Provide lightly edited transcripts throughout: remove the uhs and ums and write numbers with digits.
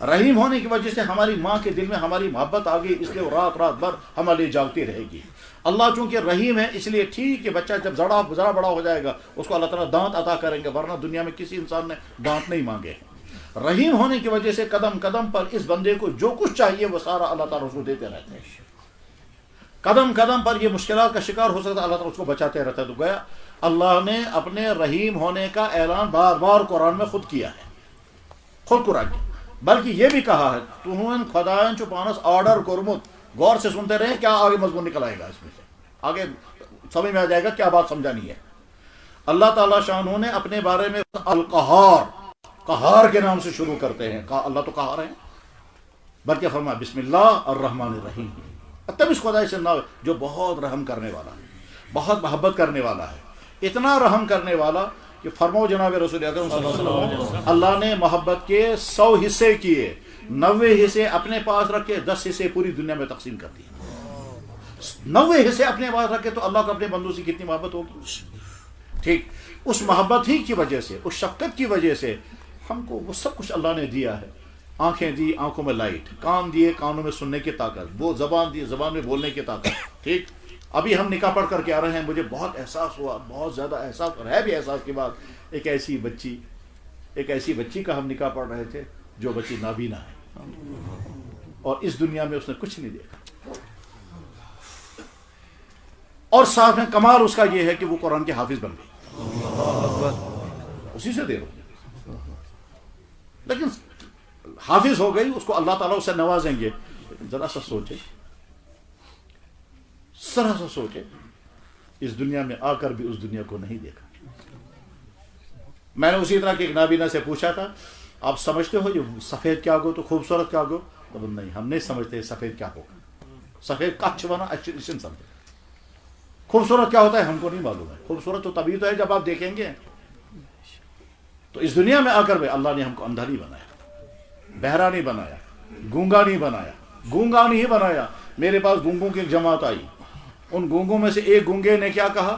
رحیم ہونے کی وجہ سے ہماری ماں کے دل میں ہماری محبت آ گئی، اس لیے وہ رات رات بھر ہمارے لیے جاگتی رہے گی۔ اللہ چونکہ رحیم ہے اس لیے ٹھیک ہے بچہ جب ذرا بڑا ہو جائے گا اس کو اللہ تعالیٰ دانت عطا کریں گے، ورنہ دنیا میں کسی انسان نے دانت نہیں مانگے۔ رحیم ہونے کی وجہ سے قدم قدم پر اس بندے کو جو کچھ چاہیے وہ سارا اللہ تعالیٰ اس کو دیتے رہتے ہیں۔ قدم قدم پر یہ مشکلات کا شکار ہو سکتا ہے، اللہ تعالیٰ اس کو بچاتے رہتا ہے۔ تو گویا اللہ نے اپنے رحیم ہونے کا اعلان بار بار قرآن میں خود کیا ہے، خود قرآن کی، بلکہ یہ بھی کہا ہے تُہُن خدایان چھ پانس آرڈر کورمت۔ غور سے سنتے رہیں کیا آگے مضمون نکل آئے گا، اس میں سے آگے سمجھ میں آ جائے گا کیا بات سمجھانی ہے۔ اللہ تعالیٰ شانہ نے اپنے بارے میں القہار، قہار کے نام سے شروع کرتے ہیں، اللہ تو قہار ہے، بلکہ فرمایا بسم اللہ الرحمن الرحیم، تب اس خدای سے نام جو بہت رحم کرنے والا ہے، بہت محبت کرنے والا ہے، اتنا رحم کرنے والا کہ فرماؤ جناب رسول اکرم صلی اللہ علیہ وسلم اللہ نے محبت کے 100 حصے کیے، 90 حصے اپنے پاس رکھے، 10 حصے پوری دنیا میں تقسیم کر دیے۔ 90 حصے اپنے پاس رکھے تو اللہ کو اپنے بندوں سے کتنی محبت ہوگی؟ ٹھیک، اس محبت ہی کی وجہ سے، اس شفقت کی وجہ سے ہم کو وہ سب کچھ اللہ نے دیا ہے۔ آنکھیں دی، آنکھوں میں لائٹ، کان دیے، کانوں میں سننے کی طاقت، وہ زبان دی، زبان میں بولنے کی طاقت۔ ٹھیک، ابھی ہم نکاح پڑھ کر کے آ رہے ہیں، مجھے بہت احساس ہوا، بہت زیادہ احساس، اور ہے بھی احساس کی بات، ایک ایسی بچی کا ہم نکاح پڑھ رہے تھے جو بچی نابینا ہے، اور اس دنیا میں اس نے کچھ نہیں دیکھا، اور ساتھ میں کمال اس کا یہ ہے کہ وہ قرآن کے حافظ بن گئی، اسی سے دے رہا، لیکن حافظ ہو گئی، اس کو اللہ تعالیٰ اسے نوازیں گے۔ ذرا سا سوچے، ذرا سا سوچے، اس دنیا میں آ کر بھی اس دنیا کو نہیں دیکھا۔ میں نے اسی طرح کے ایک نابینا سے پوچھا تھا آپ سمجھتے ہو یہ سفید کیا گو تو خوبصورت کیا گو؟ تو نہیں، ہم نہیں سمجھتے سفید کیا ہوگا، سفید کچھ بنا اچھی سمجھے، خوبصورت کیا ہوتا ہے ہم کو نہیں معلوم ہے، خوبصورت تو تبھی تو ہے جب آپ دیکھیں گے۔ تو اس دنیا میں آ کر بھی اللہ نے ہم کو اندھا نہیں بنایا، بہرا نہیں بنایا، گونگا نہیں بنایا، گونگا نہیں بنایا۔ میرے پاس گونگوں کی ایک جماعت آئی، ان گونگوں میں سے ایک گونگے نے کیا کہا؟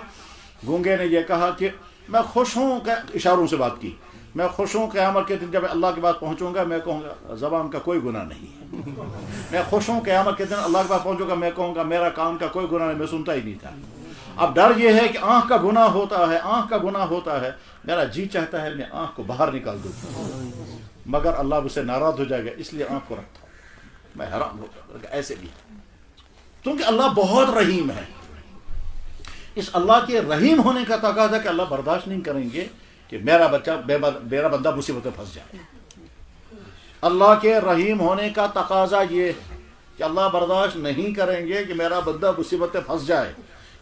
گونگے نے یہ کہا کہ میں خوش ہوں، اشاروں سے بات کی، میں خوش ہوں قیامت کے دن جب اللہ کے پاس پہنچوں گا میں کہوں گا زبان کا کوئی گناہ نہیں، میں خوش ہوں قیامت کے دن اللہ کے پاس پہنچوں گا میں کہوں گا میرا کان کا کوئی گناہ نہیں، میں سنتا ہی نہیں تھا۔ اب ڈر یہ ہے کہ آنکھ کا گناہ ہوتا ہے، آنکھ کا گناہ ہوتا ہے، میرا جی چاہتا ہے میں آنکھ کو باہر نکال دوں، مگر اللہ مجھ سے ناراض ہو جائے گا، اس لیے آنکھ کو رکھتا ہوں، میں حیران ہو جاتا ہوں ایسے بھی، کیونکہ اللہ بہت رحیم ہے۔ اس اللہ کے رحیم ہونے کا تقاضا کہ اللہ برداشت نہیں کریں گے کہ میرا بندہ مصیبت میں پھنس جائے۔ اللہ کے رحیم ہونے کا تقاضا یہ کہ اللہ برداشت نہیں کریں گے کہ میرا بندہ مصیبت میں پھنس جائے،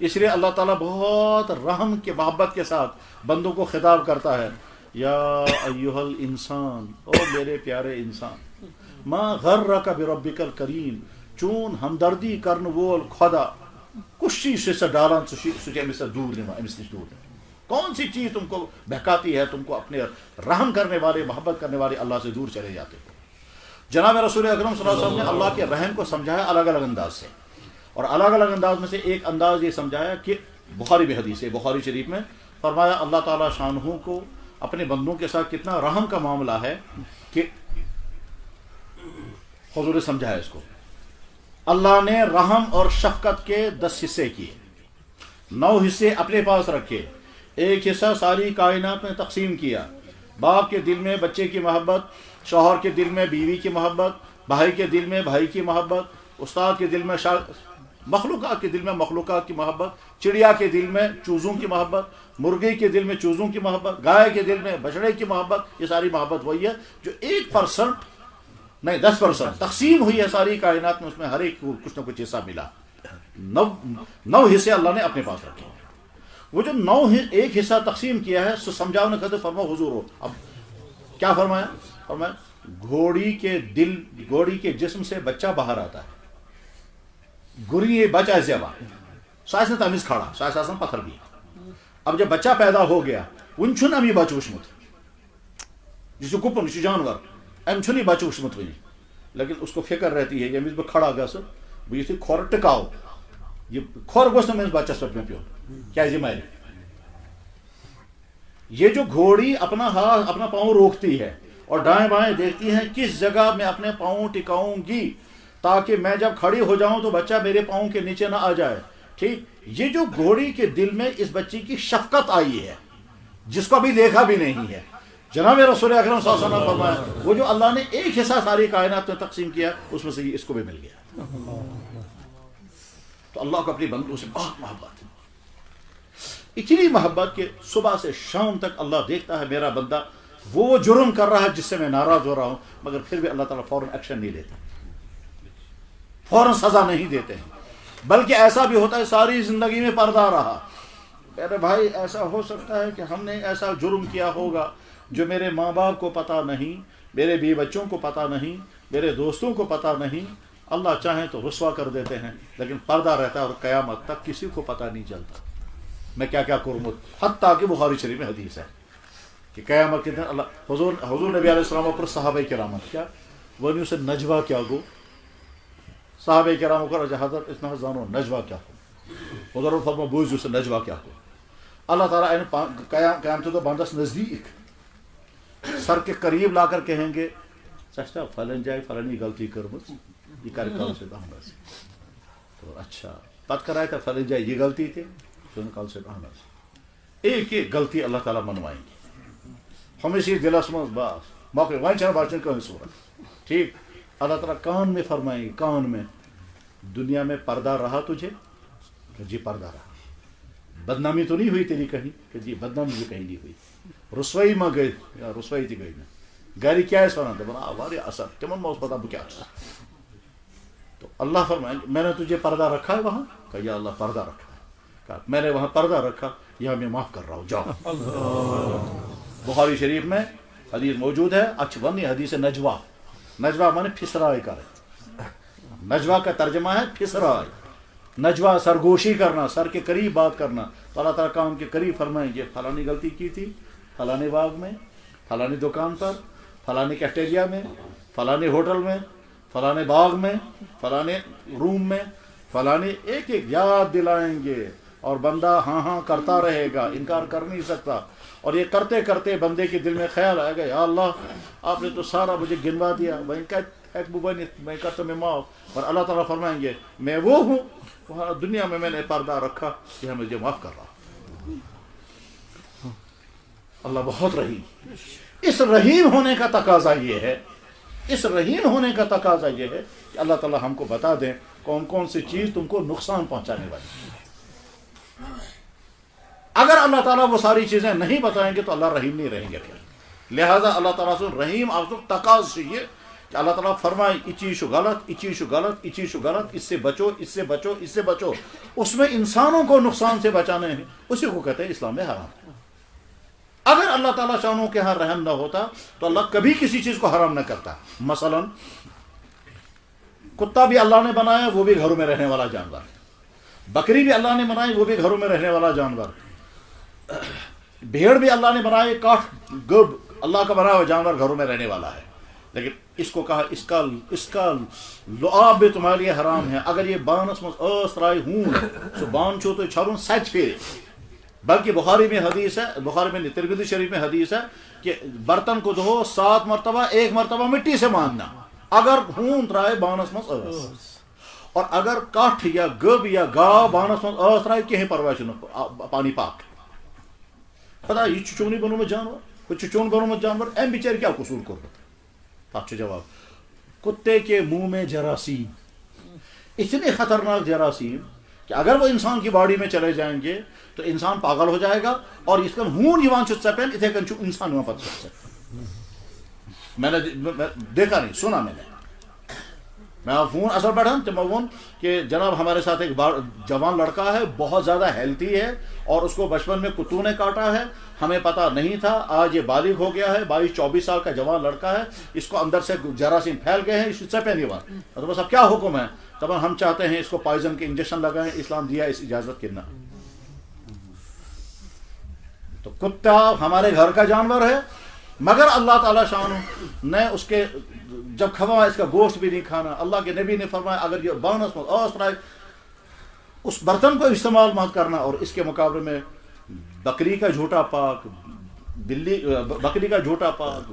اس لیے اللہ تعالیٰ بہت رحم کے محبت کے ساتھ بندوں کو خطاب کرتا ہے، یا ایھا الانسان، او میرے پیارے انسان، ما غرک بربک الکریم، چون ہمدردی کرن وول خدا کس چیز سے ڈالان سچے امس دور نما، امس نش دور نما، کون سی چیز تم کو بہکاتی ہے، تم کو اپنے رحم کرنے والے، محبت کرنے والے اللہ سے دور چلے جاتے ہو۔ جناب رسول اکرم صلی اللہ علیہ وسلم نے اللہ کے رحم کو سمجھایا الگ الگ انداز سے، اور الگ الگ انداز میں سے ایک انداز یہ سمجھایا کہ بخاری میں حدیث ہے، بخاری شریف میں فرمایا اللہ تعالیٰ شانہ کو اپنے بندوں کے ساتھ کتنا رحم کا معاملہ ہے کہ حضور نے سمجھایا اس کو، اللہ نے رحم اور شفقت کے 10 حصے کیے، 9 حصے اپنے پاس رکھے، ایک حصہ ساری کائنات میں تقسیم کیا، باپ کے دل میں بچے کی محبت، شوہر کے دل میں بیوی کی محبت، بھائی کے دل میں بھائی کی محبت، استاد کے دل میں مخلوقات کے دل میں مخلوقات کی محبت، چڑیا کے دل میں چوزوں کی محبت، مرغی کے دل میں چوزوں کی محبت، گائے کے دل میں بچڑے کی محبت، یہ ساری محبت وہی ہے جو 1% نہیں 10% تقسیم ہوئی ہے ساری کائنات میں، اس میں ہر ایک کو کچھ نہ کچھ حصہ ملا۔ 9 حصے اللہ نے اپنے پاس رکھے، وہ جو 9 ایک حصہ تقسیم کیا ہے سو سمجھاؤ نے کہتے فرماؤ حضور ہو، اب کیا فرمایا؟ فرمایا گھوڑی کے جسم سے بچہ باہر آتا ہے، گری بچہ زیبا ساس نے تمیز کھڑا ساس آسان پتھر بھی، اب جب بچہ پیدا ہو گیا ون چھن امی بچہ وشمت، جس کو گپن یہ جانور ام چھن یہ بچہ وشمت ونی، لیکن اس کو فکر رہتی ہے یمس بہ کھڑا گھس بہ یتھے کھور ٹکاؤ، یہ کھور گوس نہ بچس پہ پیو کیا مارے۔ یہ جو گھوڑی اپنا پاؤں روکتی ہے اور دائیں بائیں دیکھتی ہیں کس جگہ میں اپنے پاؤں ٹکاؤں گی تاکہ میں جب کھڑی ہو جاؤں تو بچہ میرے پاؤں کے نیچے نہ آ جائے. ٹھیک, یہ جو گھوڑی کے دل میں اس بچی کی شفقت آئی ہے جس کو ابھی دیکھا بھی نہیں ہے, جناب رسول اکرم صلی اللہ علیہ وسلم نے فرمایا وہ جو اللہ نے ایک حصہ ساری کائنات میں تقسیم کیا اس میں سے اس کو بھی مل گیا. تو اللہ کو اپنی بندوں سے بہت محبت ہے, اتنی محبت کہ صبح سے شام تک اللہ دیکھتا ہے میرا بندہ وہ جرم کر رہا ہے جس سے میں ناراض ہو رہا ہوں, مگر پھر بھی اللہ تعالیٰ فوراً ایکشن نہیں لیتا, فوراً سزا نہیں دیتے ہیں, بلکہ ایسا بھی ہوتا ہے ساری زندگی میں پردہ رہا. میرے بھائی ایسا ہو سکتا ہے کہ ہم نے ایسا جرم کیا ہوگا جو میرے ماں باپ کو پتہ نہیں, میرے بیوی بچوں کو پتہ نہیں, میرے دوستوں کو پتہ نہیں, اللہ چاہیں تو رسوا کر دیتے ہیں, لیکن پردہ رہتا ہے اور قیامت تک کسی کو پتہ نہیں چلتا میں کیا کیا کروں. حتیٰ کہ بخاری شریف میں حدیث ہے کہ قیامت کے دن اللہ حضور نبی علیہ السلام پر صحابہ کرام کیا ونیو سے نجوا کیا گو, صحابہ کرام کو حضرت اتنا زانو نجوا کیا ہو, حضور فرما بوجھ سے نجوا کیا ہو. اللہ تعالیٰ قیامت تو بندس نزدیک سر کے قریب لا کر کہیں گے سچتا فلن جائے فلنی غلطی کرمت یہ کر کل سے بہانا سے, تو اچھا پت کرائے تھا فلن جائے یہ غلطی تھی کل سے بہانا سے, ایک ایک غلطی اللہ تعالیٰ منوائیں گے ہمیشہ دلس مز باس موقع وائن چھنا بچن کہیں صورت. ٹھیک, اللہ تعالیٰ کان میں فرمائیں گے, کان میں دنیا میں پردہ رہا تجھے کہ جی پردہ رہا, بدنامی تو نہیں ہوئی تیری کہیں کہ جی بدنامی بھی کہیں نہیں ہوئی, رسوائی میں گئی یا رسوائی تھی گئی نا گھر کیا ہے سونا دبنا آواری اثر تمن موس پتا بکیا. تو اللہ فرمائیں میں نے تجھے پردہ رکھا ہے وہاں کہ یا اللہ پردہ رکھا ہے, کہا میں نے وہاں پردہ رکھا یہاں میں معاف کر رہا ہوں جاؤ. بخاری شریف میں حدیث موجود ہے, اچھونی حدیث نجوا, نجوا مانے پھسرائی کرے, نجوا کا ترجمہ ہے پھسرائی, نجوا سرگوشی کرنا, سر کے قریب بات کرنا. تو اللہ تعالیٰ کام کے قریب فرمائیں گے فلانی غلطی کی تھی فلانے باغ میں, فلانی دکان پر, فلانے کیفٹیریا میں, فلانے ہوٹل میں, فلانے باغ میں, فلانے روم میں, فلانے ایک ایک یاد دلائیں گے اور بندہ ہاں ہاں کرتا رہے گا, انکار کر نہیں سکتا. اور یہ کرتے کرتے بندے کے دل میں خیال آئے گا یا اللہ آپ نے تو سارا مجھے گنوا دیا, میں کرتا میں معاف. اور اللہ تعالیٰ فرمائیں گے میں وہ ہوں وہاں دنیا میں نے پردہ رکھا کہ مجھے معاف کر رہا. اللہ بہت رحیم. اس رحیم ہونے کا تقاضا یہ ہے, اس رحیم ہونے کا تقاضا یہ ہے کہ اللہ تعالیٰ ہم کو بتا دیں کون کون سی چیز تم کو نقصان پہنچانے والی. اگر اللہ تعالیٰ وہ ساری چیزیں نہیں بتائیں گے تو اللہ رحیم نہیں رہیں گے. پھر لہٰذا اللہ تعالیٰ سے رحیم آپ کو تقاضا چاہیے کہ اللہ تعالیٰ فرمائے یہ چیز غلط, یہ چیز غلط, یہ چیز غلط, اس سے بچو, اس سے بچو, اس سے بچو. اس میں انسانوں کو نقصان سے بچانے ہیں, اسی کو کہتے ہیں اسلام میں حرام. اگر اللہ تعالیٰ شانوں کے ہاں رحم نہ ہوتا تو اللہ کبھی کسی چیز کو حرام نہ کرتا. مثلا کتا بھی اللہ نے بنایا وہ بھی گھروں میں رہنے والا جانور, بکری بھی اللہ نے بنائی وہ بھی گھروں میں رہنے والا جانور, بھیڑ بھی اللہ نے بنائی, کاٹ گرب اللہ کا بنا ہوا جانور گھروں میں رہنے والا ہے. لیکن اس کو کہا اس کا لعاب بھی تمہارے لیے حرام ہے. اگر یہ بانس مز اسرائی ہوں سو بان چھو تو چھارون سچ پھیرے. بلکہ بخاری میں حدیث ہے, بخاری میں ترمذی شریف میں حدیث ہے کہ برتن کو دھو 7 مرتبہ, 1 مرتبہ مٹی سے ماننا اگر ہون ترائے بانس مز اس, اور اگر کٹھ یا گب یا گا بانس مز اس ترائے کہیں پرواہ چھنہ پانی پاک. خدا یہ چچونی بنو میں جانور, کوئی چچون بنو میں جانور ایم بیچار کیا قصور کر رہا. اچھا جواب, کتے کے منہ میں جراثیم, اتنے خطرناک جراثیم کہ اگر وہ انسان کی باڈی میں چلے جائیں گے تو انسان پاگل ہو جائے گا. اور اس کا ہون یوان چھ سپین اتنے کن انسان یوان پتہ سکتا. میں نے دیکھا نہیں, سنا میں نے, میں فون اثر بیٹھا تو میں وون کہ جناب ہمارے ساتھ ایک جوان لڑکا ہے, بہت زیادہ ہیلتھی ہے, اور اس کو بچپن میں کتوں نے کاٹا ہے, ہمیں پتہ نہیں تھا, آج یہ بالغ ہو گیا ہے, 22-24 سال کا جوان لڑکا ہے, اس کو اندر سے جراثیم پھیل گئے ہیں, اس سے پہلی بار تو بس اب کیا حکم ہے, تب ہم چاہتے ہیں اس کو پوائزن کے انجیکشن لگائیں, اسلام دیا اس اجازت کے نہ. تو کتا ہمارے گھر کا جانور ہے, مگر اللہ تعالیٰ شان نے اس کے جب کھوا اس کا گوشت بھی نہیں کھانا. اللہ کے نبی نے فرمایا اگر یہ بانس میں اوسرائے اس برتن کو استعمال مت کرنا. اور اس کے مقابلے میں بکری کا جھوٹا پاک, بلی بکری کا جھوٹا پاک,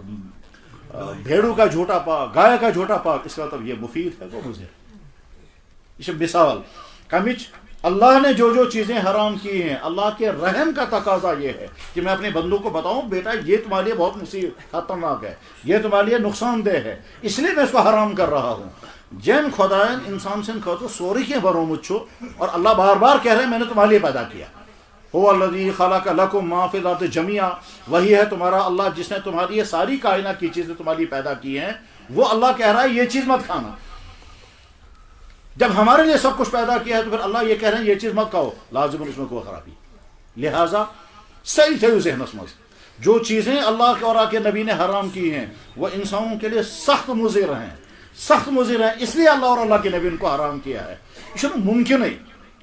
بھیڑوں کا جھوٹا پاک، گائے کا جھوٹا پاک، اس کا مطلب یہ مفید ہے وہ مضر. یہ مثال کمچ اللہ نے جو جو چیزیں حرام کی ہیں، اللہ کے رحم کا تقاضا یہ ہے کہ میں اپنے بندوں کو بتاؤں بیٹا یہ تمہارے لیے بہت مصیبت خطرناک ہے، یہ تمہارے لیے نقصان دہ ہے، اس لیے میں اس کو حرام کر رہا ہوں. جن خدائن انسان سے کہو سوری کے برو مچھو، اور اللہ بار بار کہہ رہے ہیں میں نے تمہارے لیے پیدا کیا. هو الذی خلق لکم ما فی الارض جمیعا، وہی ہے تمہارا اللہ جس نے تمہاری یہ ساری کائنات کی چیزیں تمہارے لیے پیدا کی ہیں. وہ اللہ کہہ رہا ہے یہ چیز مت کھانا. جب ہمارے لیے سب کچھ پیدا کیا ہے تو پھر اللہ یہ کہہ رہے ہیں یہ چیز مت کھاؤ، لازم اس میں کوئی خرابی. لہٰذا صحیح تھے ذہن میں جو چیزیں اللہ اور کے نبی نے حرام کی ہیں وہ انسانوں کے لیے سخت مضر ہیں، سخت مضر ہیں، اس لیے اللہ اور اللہ کے نبی ان کو حرام کیا ہے. یہ ممکن ہے،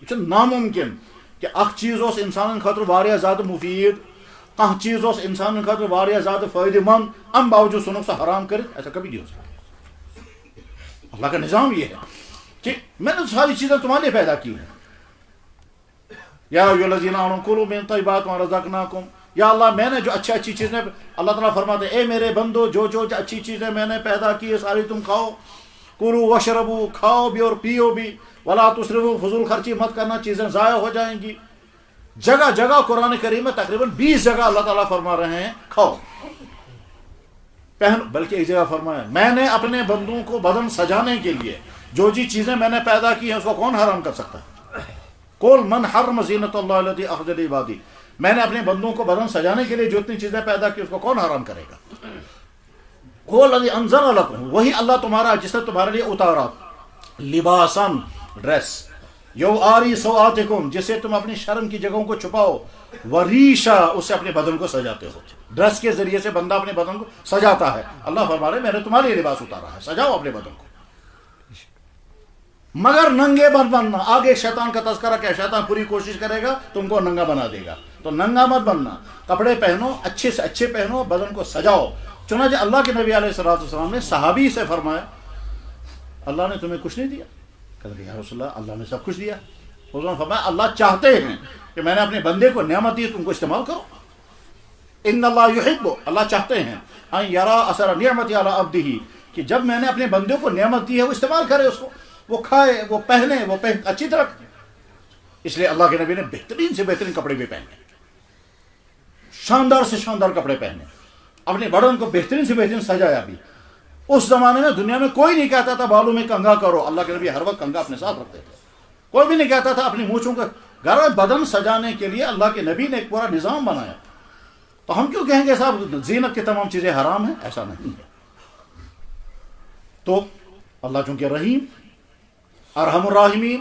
یہ ناممکن کہ اخ چیز اس انسان خاطر واریاہ زیادہ مفید، کھانا چیز اس انسان خاطر واریاہ زیادہ فائدہ مند، ام باوجود سنو سا حرام کرے، ایسا کبھی نہیں ہو سکتا. اللہ کا نظام یہ ہے کہ میں نے ساری چیزیں تمہارے لیے پیدا کی ہیں. یا ایھا الذین آمنوا کلوا من طیبات ما رزقناکم، یا اللہ میں نے جو اچھی چیزیں، اللہ تعالیٰ فرماتے ہیں اے میرے بندو جو اچھی چیزیں میں نے پیدا کی ہے ساری تم کھاؤ. کلوا واشربوا، کھاؤ بھی اور پیو بھی، ولا تسرفوا، فضول خرچی مت کرنا، چیزیں ضائع ہو جائیں گی. جگہ جگہ قرآن کریم میں تقریباً 20 جگہ اللہ تعالیٰ فرما رہے ہیں کھاؤ پہن، بلکہ ایک جگہ فرمایا میں نے اپنے بندوں کو بدن سجانے کے لیے جو جی چیزیں میں نے پیدا کی ہیں اس کو کون حرام کر سکتا ہے؟ قل من حرم زینت اللہ التی اخرج لعبادہ، میں نے اپنے بندوں کو بدن سجانے کے لیے جو اتنی چیزیں پیدا کی اس کو کون حرام کرے گا؟ قل الذی انزل لکم، وہی اللہ تمہارا جس نے تمہارے لیے اتارا، لباسن ڈریس، یواری سوآتکم جسے تم اپنی شرم کی جگہوں کو چھپاؤ، وریشا اس سے اپنے بدن کو سجاتے ہو. ڈریس کے ذریعے سے بندہ اپنے بدن کو سجاتا ہے. اللہ فرما رہے میں نے تمہارے لیے لباس اتارا ہے، سجاؤ اپنے بدن کو، مگر ننگے مت بننا. آگے شیطان کا تذکرہ کہ شیطان پوری کوشش کرے گا تم کو ننگا بنا دے گا، تو ننگا مت بننا، کپڑے پہنو، اچھے سے اچھے پہنو، بدن کو سجاؤ. چنانچہ اللہ کے نبی علیہ السلام نے صحابی سے فرمایا اللہ نے تمہیں کچھ نہیں دیا؟ کہتے یا رسول اللہ اللہ نے سب کچھ دیا. حضور نے فرمایا اللہ چاہتے ہیں کہ میں نے اپنے بندے کو نعمت دی تم کو استعمال کرو. ان اللہ یحب، اللہ چاہتے ہیں ان یرا اثر نعمت علی عبدہ، کہ جب میں نے اپنے بندے کو نعمت دی ہے وہ استعمال کرے اس کو، وہ کھائے، وہ پہنے، وہ اچھی طرح. اس لیے اللہ کے نبی نے بہترین سے بہترین کپڑے بھی پہنے، شاندار سے شاندار کپڑے پہنے، اپنے بدن کو بہترین سے بہترین سجایا بھی. اس زمانے میں دنیا میں کوئی نہیں کہتا تھا بالوں میں کنگھا کرو، اللہ کے نبی ہر وقت کنگھا اپنے ساتھ رکھتے تھے. کوئی بھی نہیں کہتا تھا اپنی مونچھوں کا. گھر میں بدن سجانے کے لیے اللہ کے نبی نے ایک پورا نظام بنایا. تو ہم کیوں کہیں گے صاحب زینت کی تمام چیزیں حرام ہیں؟ ایسا نہیں ہے. تو اللہ چونکہ رحیم ارحم الراحمین،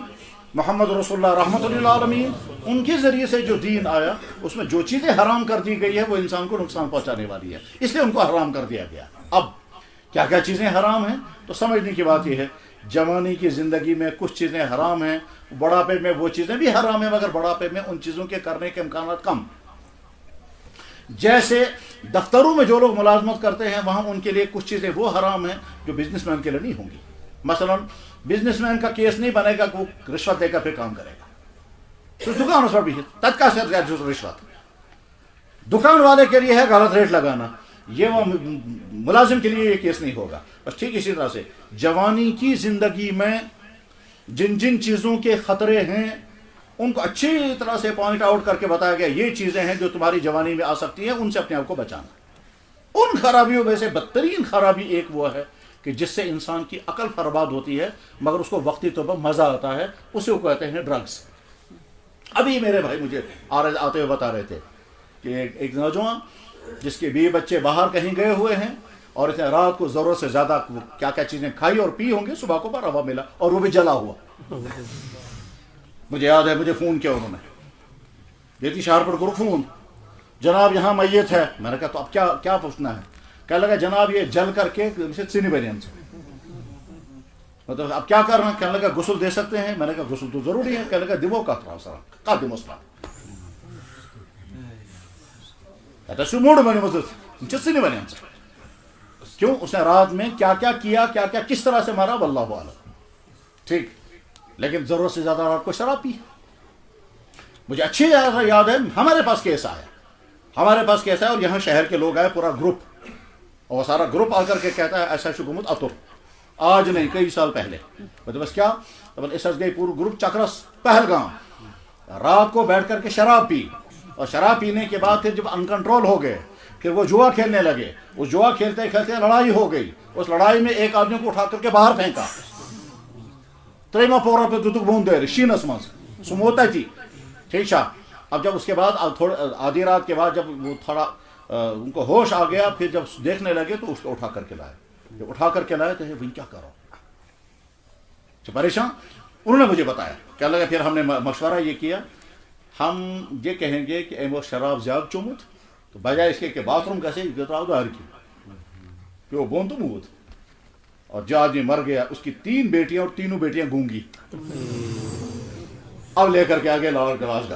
محمد رسول اللہ رحمت للعالمین، ان کے ذریعے سے جو دین آیا اس میں جو چیزیں حرام کر دی گئی ہے وہ انسان کو نقصان پہنچانے والی ہے، اس لیے ان کو حرام کر دیا گیا. اب کیا کیا چیزیں حرام ہیں تو سمجھنے کی بات یہ ہے جوانی کی زندگی میں کچھ چیزیں حرام ہیں، بڑھاپے میں وہ چیزیں بھی حرام ہیں، مگر بڑھاپے میں ان چیزوں کے کرنے کے امکانات کم. جیسے دفتروں میں جو لوگ ملازمت کرتے ہیں وہاں ان کے لیے کچھ چیزیں وہ حرام ہیں جو بزنس مین کے لیے نہیں ہوں گی. مثلا بزنس مین کا کیس نہیں بنے گا کہ وہ رشوت دے کر پھر کام کرے گا. تو دکان پر بھی تتکا سے رشوت، دکان والے کے لیے ہے غلط ریٹ لگانا، یہ وہ ملازم کے لیے یہ کیس نہیں ہوگا. بس ٹھیک اسی طرح سے جوانی کی زندگی میں جن جن چیزوں کے خطرے ہیں ان کو اچھی طرح سے پوائنٹ آؤٹ کر کے بتایا گیا یہ چیزیں ہیں جو تمہاری جوانی میں آ سکتی ہیں، ان سے اپنے آپ کو بچانا. ان خرابیوں میں سے بدترین خرابی ایک وہ ہے کہ جس سے انسان کی عقل برباد ہوتی ہے مگر اس کو وقتی طور پر مزہ آتا ہے، اسے وہ کہتے ہیں ڈرگس. ابھی میرے بھائی مجھے آتے ہوئے بتا رہے تھے کہ ایک نوجوان جس کے بیوی بچے باہر کہیں گئے ہوئے ہیں اور اس نے رات کو ضرورت سے زیادہ کیا کیا چیزیں کھائی اور پی ہوں گے، صبح کو روا ملا اور وہ بھی جلا ہوا. مجھے یاد ہے مجھے فون کیا انہوں نے، دیتی شہر پر گرو فون، جناب یہاں میت ہے. میں نے کہا تو اب کیا پوچھنا ہے؟ کہنے لگا جناب یہ جل کر کے سینی بنین سے، مطلب اب کیا کرنا؟ کہنے لگا غسل دے سکتے ہیں. میں نے کہا غسل تو ضروری ہے. کہنے لگا دیو کا موڈ بنے سینی بنین سے. کیوں؟ اس نے رات میں کیا کیا کس طرح سے مارا واللہ اعلم. ٹھیک، لیکن ضرورت سے زیادہ رات کو شراب پی. مجھے اچھی یاد ہے ہمارے پاس کیس آیا اور یہاں شہر کے لوگ آئے پورا گروپ، اور سارا گروپ آ کر کے کہتا ہے ایسا شکومت اتر آج نہیں کئی سال پہلے بس کیا اس گئی پورا گروپ چکرس پہلگام رات کو بیٹھ کر کے شراب پی اور شراب پینے کے بعد پھر جب انکنٹرول ہو گئے پھر وہ جوا کھیلنے لگے. وہ جوا کھیلتے کھیلتے لڑائی ہو گئی. اس لڑائی میں ایک آدمی کو اٹھا کر کے باہر پھینکا تریما پورا پہ دتک بون دے شینس مز سموتا تھی ٹھیک شاہ. اب جب اس کے بعد آدھی رات کے بعد جب وہ تھوڑا ان کو ہوش آ گیا پھر جب دیکھنے لگے تو اس کو اٹھا کر کے لائے. جب اٹھا کر کے لائے تو بھائی کیا کرو پریشان. انہوں نے مجھے بتایا کیا لگا. پھر ہم نے مشورہ یہ کیا ہم یہ کہیں گے کہ وہ شراب زیادہ چومت تو بجائے اس کے کہ باتھ روم کیسے تراؤ دار کی کہ وہ بون تو موت. اور جو آدمی مر گیا اس کی 3 بیٹیاں اور تینوں بیٹیاں گونگی. اب لے کر کے آگے لاش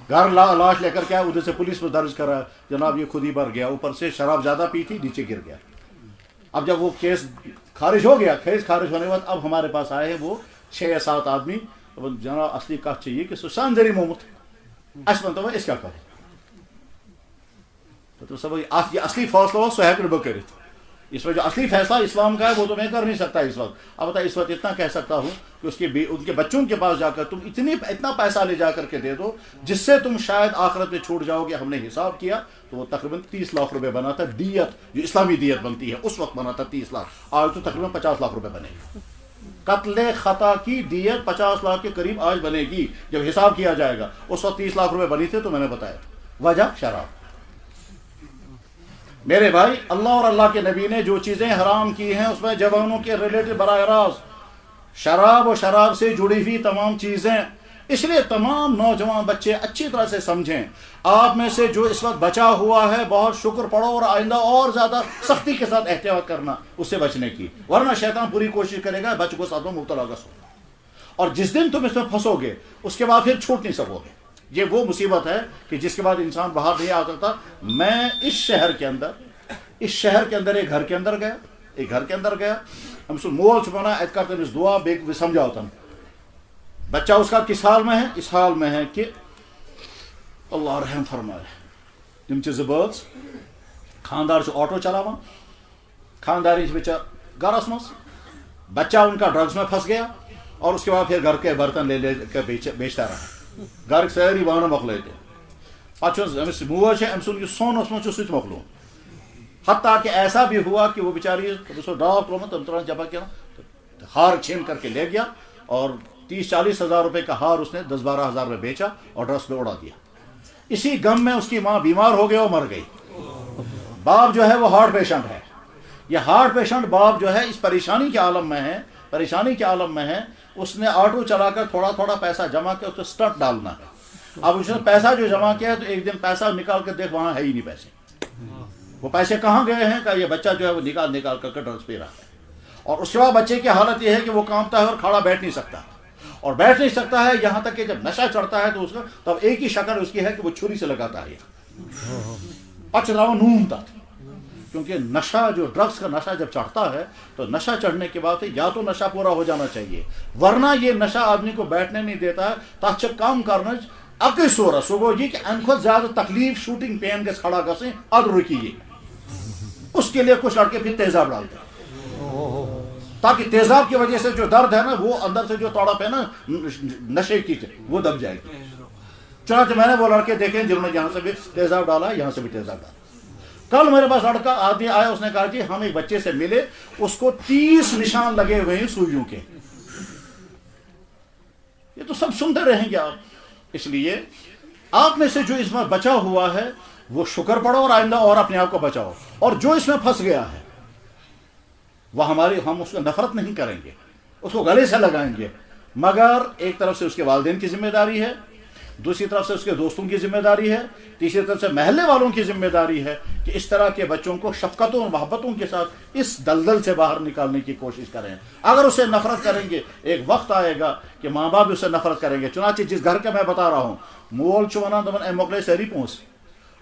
گھر لاش لے کر کے ادھر سے پولیس میں درج کرا جناب یہ خود ہی مر گیا اوپر سے شراب زیادہ پی تھی نیچے گر گیا. اب جب وہ کیس خارج ہو گیا کیس خارج ہونے کے بعد اب ہمارے پاس آئے ہیں وہ 6 یا 7 آدمی. جناب اصلی کت چاہیے کہ سان ذریعہ مومت اس ونتو اس کیا کرو تو سب یہ اصلی فیصلہ ہو سو ہیکن بہ کرت. اس میں جو اصلی فیصلہ اسلام کا ہے وہ تو میں کر نہیں سکتا اس وقت. اب اس وقت اتنا کہہ سکتا ہوں کہ اس کے ان کے بچوں کے پاس جا کر تم اتنا پیسہ لے جا کر کے دے دو جس سے تم شاید آخرت میں چھوٹ جاؤ گے. ہم نے حساب کیا تو وہ تقریباً 30 لاکھ روپے بنا تھا دیت جو اسلامی دیت بنتی ہے اس وقت بنا تھا 30 لاکھ. آج تو تقریباً 50 لاکھ روپے بنے گی. قتل خطا کی دیت 50 لاکھ کے قریب آج بنے گی جب حساب کیا جائے گا. اس وقت 30 لاکھ روپے بنی تھے تو میں نے بتایا وجہ شراب. میرے بھائی اللہ اور اللہ کے نبی نے جو چیزیں حرام کی ہیں اس میں جوانوں کے ریلیٹڈ براہ راست شراب و شراب سے جڑی ہوئی تمام چیزیں. اس لیے تمام نوجوان بچے اچھی طرح سے سمجھیں. آپ میں سے جو اس وقت بچا ہوا ہے بہت شکر پڑھو اور آئندہ اور زیادہ سختی کے ساتھ احتیاط کرنا اس سے بچنے کی ورنہ شیطان پوری کوشش کرے گا بچ کو ساتھ میں مبتلا کر سو. اور جس دن تم اس میں پھنسو گے اس کے بعد پھر چھوٹ نہیں سکو گے. یہ وہ مصیبت ہے کہ جس کے بعد انسان باہر نہیں آ سکتا. میں اس شہر کے اندر ایک گھر کے اندر گیا ہم سے مول چھپانا ات کر تمس دعا بے سمجھاؤ تم بچہ اس کا کس حال میں ہے. اس حال میں ہے کہ اللہ رحم فرمائے تم زبٲژ خاندار آٹو چلاوان خانداری بچہ گھرس مز بچہ ان کا ڈرگس میں پھنس گیا اور اس کے بعد پھر گھر کے برتن لے کر بیچتا رہا. گھر ساری بانہ مکل پہ موج ہے ام سن سون اوسمت سہ مکلو. حتیٰ کہ ایسا بھی ہوا کہ وہ بیچاری ڈاک ترمت تم تران جمع کیا ہار چھین کر کے لے گیا اور 30-40 ہزار روپے کا ہار اس نے 10-12 ہزار میں بیچا اور ڈرگس میں اڑا دیا. اسی غم میں اس کی ماں بیمار ہو گیا اور مر گئی. باپ جو ہے وہ ہارٹ پیشنٹ ہے. یہ ہارٹ پیشنٹ باپ جو ہے اس پریشانی کے عالم میں ہے. اس نے آٹو چلا کر تھوڑا تھوڑا پیسہ جمع کیا اس کو سٹنٹ ڈالنا ہے. اب اس نے پیسہ جو جمع کیا ہے تو ایک دن پیسہ نکال کر دیکھ وہاں ہے ہی نہیں پیسے. وہ پیسے کہاں گئے ہیں کہ یہ بچہ جو ہے وہ نکال کر ڈرگس پی رہا ہے. اور اس کے بعد بچے کی حالت یہ ہے کہ وہ کانپتا ہے اور کھڑا بیٹھ نہیں سکتا ہے یہاں تک کہ جب نشہ چڑھتا ہے تو اس کا تب ایک ہی شکل اس کی ہے کہ وہ چھری سے لگاتا ہے پچراوا نوم تک. کیونکہ نشہ جو ڈرگس کا نشہ جب چڑھتا ہے تو نشہ چڑھنے کے بعد یا تو نشہ پورا ہو جانا چاہیے ورنہ یہ نشہ آدمی کو بیٹھنے نہیں دیتا ہے. تک کام کرنا اکی صورت سہ گو یہ کہ امہ کھت زیادہ تکلیف شوٹنگ پین گھس کھڑا گھن اد رکیے. اس کے لیے کچھ لڑکے پھر تیزاب ڈالتے ہیں تاکہ تیزاب کی وجہ سے جو درد ہے نا وہ اندر سے جو تڑپ ہے نا نشے کی وہ دب جائے گی. چنانچہ میں نے وہ لڑکے دیکھے جنہوں نے یہاں سے بھی تیزاب ڈالا یہاں سے بھی تیزاب ڈالا. کل میرے پاس لڑکا آدمی آیا اس نے کہا کہ ہم ایک بچے سے ملے اس کو 30 نشان لگے ہوئے ہیں سوئیوں کے. یہ تو سب سنتے رہیں گے آپ. اس لیے آپ میں سے جو اس میں بچا ہوا ہے وہ شکر پڑھو اور آئندہ اور اپنے آپ کو بچاؤ. اور جو اس میں پھنس گیا ہے وہ ہم اس کو نفرت نہیں کریں گے اس کو گلے سے لگائیں گے مگر ایک طرف سے اس کے والدین کی ذمہ داری ہے دوسری طرف سے اس کے دوستوں کی ذمہ داری ہے تیسری طرف سے محلے والوں کی ذمہ داری ہے کہ اس طرح کے بچوں کو شفقتوں اور محبتوں کے ساتھ اس دلدل سے باہر نکالنے کی کوشش کریں. اگر اسے نفرت کریں گے ایک وقت آئے گا کہ ماں باپ بھی اسے نفرت کریں گے. چنانچہ جس گھر کا میں بتا رہا ہوں مول ونان دپان اے مکلے ساری پونس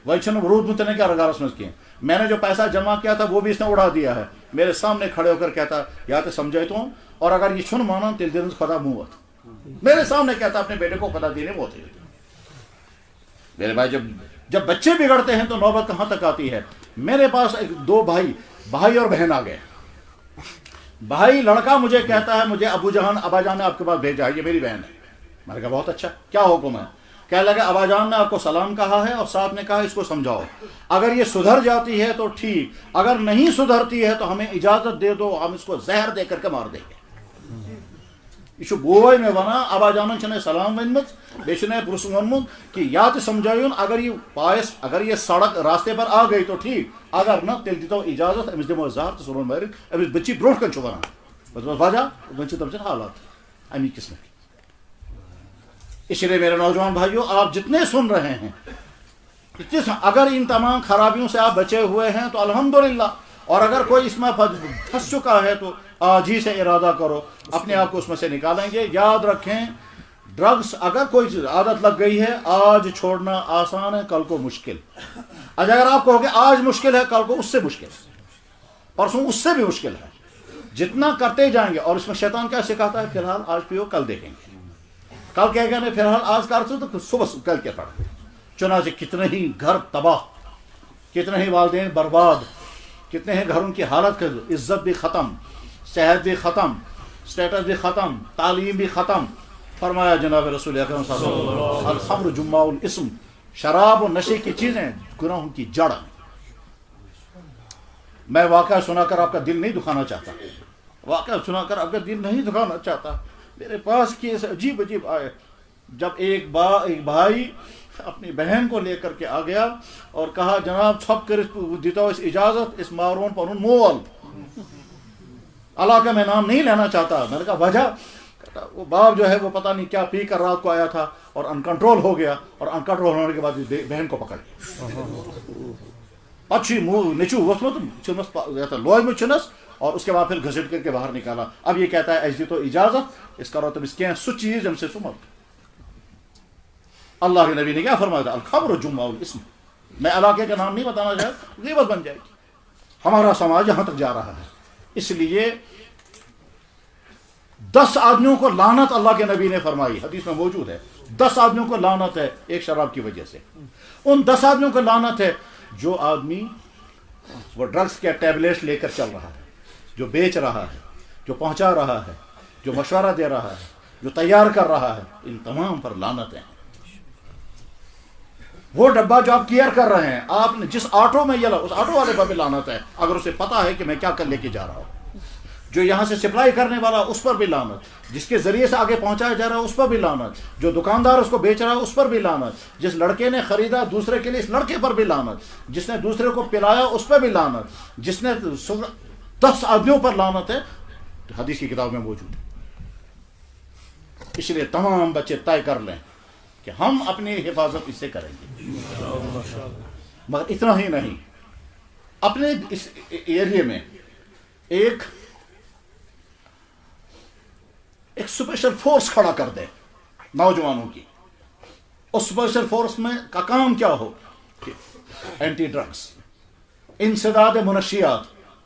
وہی روٗدمُت نہیں کیا گھرس مز کھیل. میں نے جو پیسہ جمع کیا تھا وہ بھی اس نے اڑا دیا ہے. میرے سامنے کھڑے ہو کر کہتا یا تو سمجھائے تو اور اگر یہ چھن مانان تیل دن خدا موت. میرے سامنے کہتا اپنے بیٹے کو خدا دینے موت ہے. میرے بھائی جب بچے بگڑتے ہیں تو نوبت کہاں تک آتی ہے. میرے پاس دو بھائی اور بہن آ گئے. بھائی لڑکا مجھے کہتا ہے مجھے ابا جان نے آپ کے پاس بھیجا ہے, یہ میری بہن ہے. میں نے کہا بہت اچھا, کیا حکم ہے؟ کہنے لگا ابا جان نے آپ کو سلام کہا ہے اور ساتھ نے کہا اس کو سمجھاؤ, اگر یہ سدھر جاتی ہے تو ٹھیک, اگر نہیں سدھرتی ہے تو ہمیں اجازت دے دو, ہم اس کو زہر دے کر کے مار دیں گے. یہ بوئے میں ونان ابا جانن چھنے سلام ونمت بیچنے پرس ونمت کہ یا تو سمجھائیون اگر یہ سڑک راستے پر آ گئی تو ٹھیک, اگر نہ تیل دیتو اجازت امس دمو زہر تو سرون مارن امس بچی برونٹ کن چھو ونان بس وجہ ون چھ تم حالات امی قسم. اس لیے میرے نوجوان بھائیوں, آپ جتنے سن رہے ہیں اگر ان تمام خرابیوں سے آپ بچے ہوئے ہیں تو الحمدللہ, اور اگر کوئی اس میں پھنس چکا ہے تو آج ہی سے ارادہ کرو اپنے آپ کو اس میں سے نکالیں گے. یاد رکھیں ڈرگس اگر کوئی عادت لگ گئی ہے آج چھوڑنا آسان ہے, کل کو مشکل. اگر آپ کہو گے آج مشکل ہے کل کو اس سے مشکل, پرسوں اس سے بھی مشکل ہے. جتنا کرتے جائیں گے, اور اس میں شیطان کیا سکھاتا ہے, فی الحال آج پیو کل دیکھیں گے, کل کہے گا نہیں فی الحال آج کر تو صبح کل کے پڑھ. چنانچہ کتنے ہی گھر تباہ, کتنے ہی والدین برباد, کتنے ہیں گھروں کی حالت, عزت بھی ختم, صحت بھی ختم, اسٹیٹس بھی ختم, تعلیم بھی ختم. فرمایا جناب رسول اکرم صلی اللہ علیہ وسلم الخمر جماع الاسم, شراب و نشے کی چیزیں گناہوں کی جڑ. میں واقعہ سنا کر آپ کا دل نہیں دکھانا چاہتا, واقعہ سنا کر آپ کا دل نہیں دکھانا چاہتا. میرے پاس کیس عجیب آئے. جب ایک بھائی اپنی بہن کو لے کر کے آ گیا اور کہا جناب چھپ کر دیتا ہوں اس اجازت, اس مارون پر مول علاقہ میں نام نہیں لینا چاہتا. میں نے کہا وجہ, وہ باپ جو ہے وہ پتہ نہیں کیا پی کر رات کو آیا تھا اور انکنٹرول ہو گیا, اور انکنٹرول ہونے کے بعد بہن کو پکڑ لیا. اچھی منہ نیچو وسمت چنس لوج میں چنس, اور اس کے بعد پھر گھسٹ کر کے باہر نکالا. اب یہ کہتا ہے ایسی تو اجازت اس کرو تم اس کے سو چیز ہم سے سمت. اللہ کے نبی نے کیا فرمایا تھا, الخمر جماع الاسم. میں علاقے کا نام نہیں بتانا چاہتا, غیبت بن جائے گی. ہمارا سماج یہاں تک جا رہا ہے. اس لیے 10 آدمیوں کو لعنت اللہ کے نبی نے فرمائی, حدیث میں موجود ہے. 10 آدمیوں کو لعنت ہے ایک شراب کی وجہ سے. ان 10 آدمیوں کو لعنت ہے جو آدمی وہ ڈرگس کے ٹیبلیٹس لے کر چل رہا ہے, جو بیچ رہا ہے, جو پہنچا رہا ہے, جو مشورہ دے رہا ہے, جو تیار کر رہا ہے. ان تمام پر لعنت ہیں. وہ ڈبہ جو آپ کیئر کر رہے ہیں, آپ نے جس آٹو میں یہ اس آٹو والے پر بھی لعنت ہے اگر اسے پتا ہے کہ میں کیا کر لے کے جا رہا ہوں. جو یہاں سے سپلائی کرنے والا اس پر بھی لعنت, جس کے ذریعے سے آگے پہنچایا جا رہا ہے اس پر بھی لعنت, جو دکاندار اس کو بیچ رہا ہے اس پر بھی لعنت, جس لڑکے نے خریدا دوسرے کے لیے اس لڑکے پر بھی لعنت, جس نے دوسرے کو پلایا اس پر بھی لعنت, جس نے 10 آدمیوں پر لعنت ہے. حدیث کی کتاب میں موجود ہے. اس لیے تمام بچے طے کر لیں کہ ہم اپنی حفاظت اس سے کریں گے. مگر اتنا ہی نہیں, اپنے اس ایریے میں ایک اسپیشل فورس کھڑا کر دیں نوجوانوں کی. اس اسپیشل فورس میں کا کام کیا ہو کہ اینٹی ڈرگس, انسداد منشیات.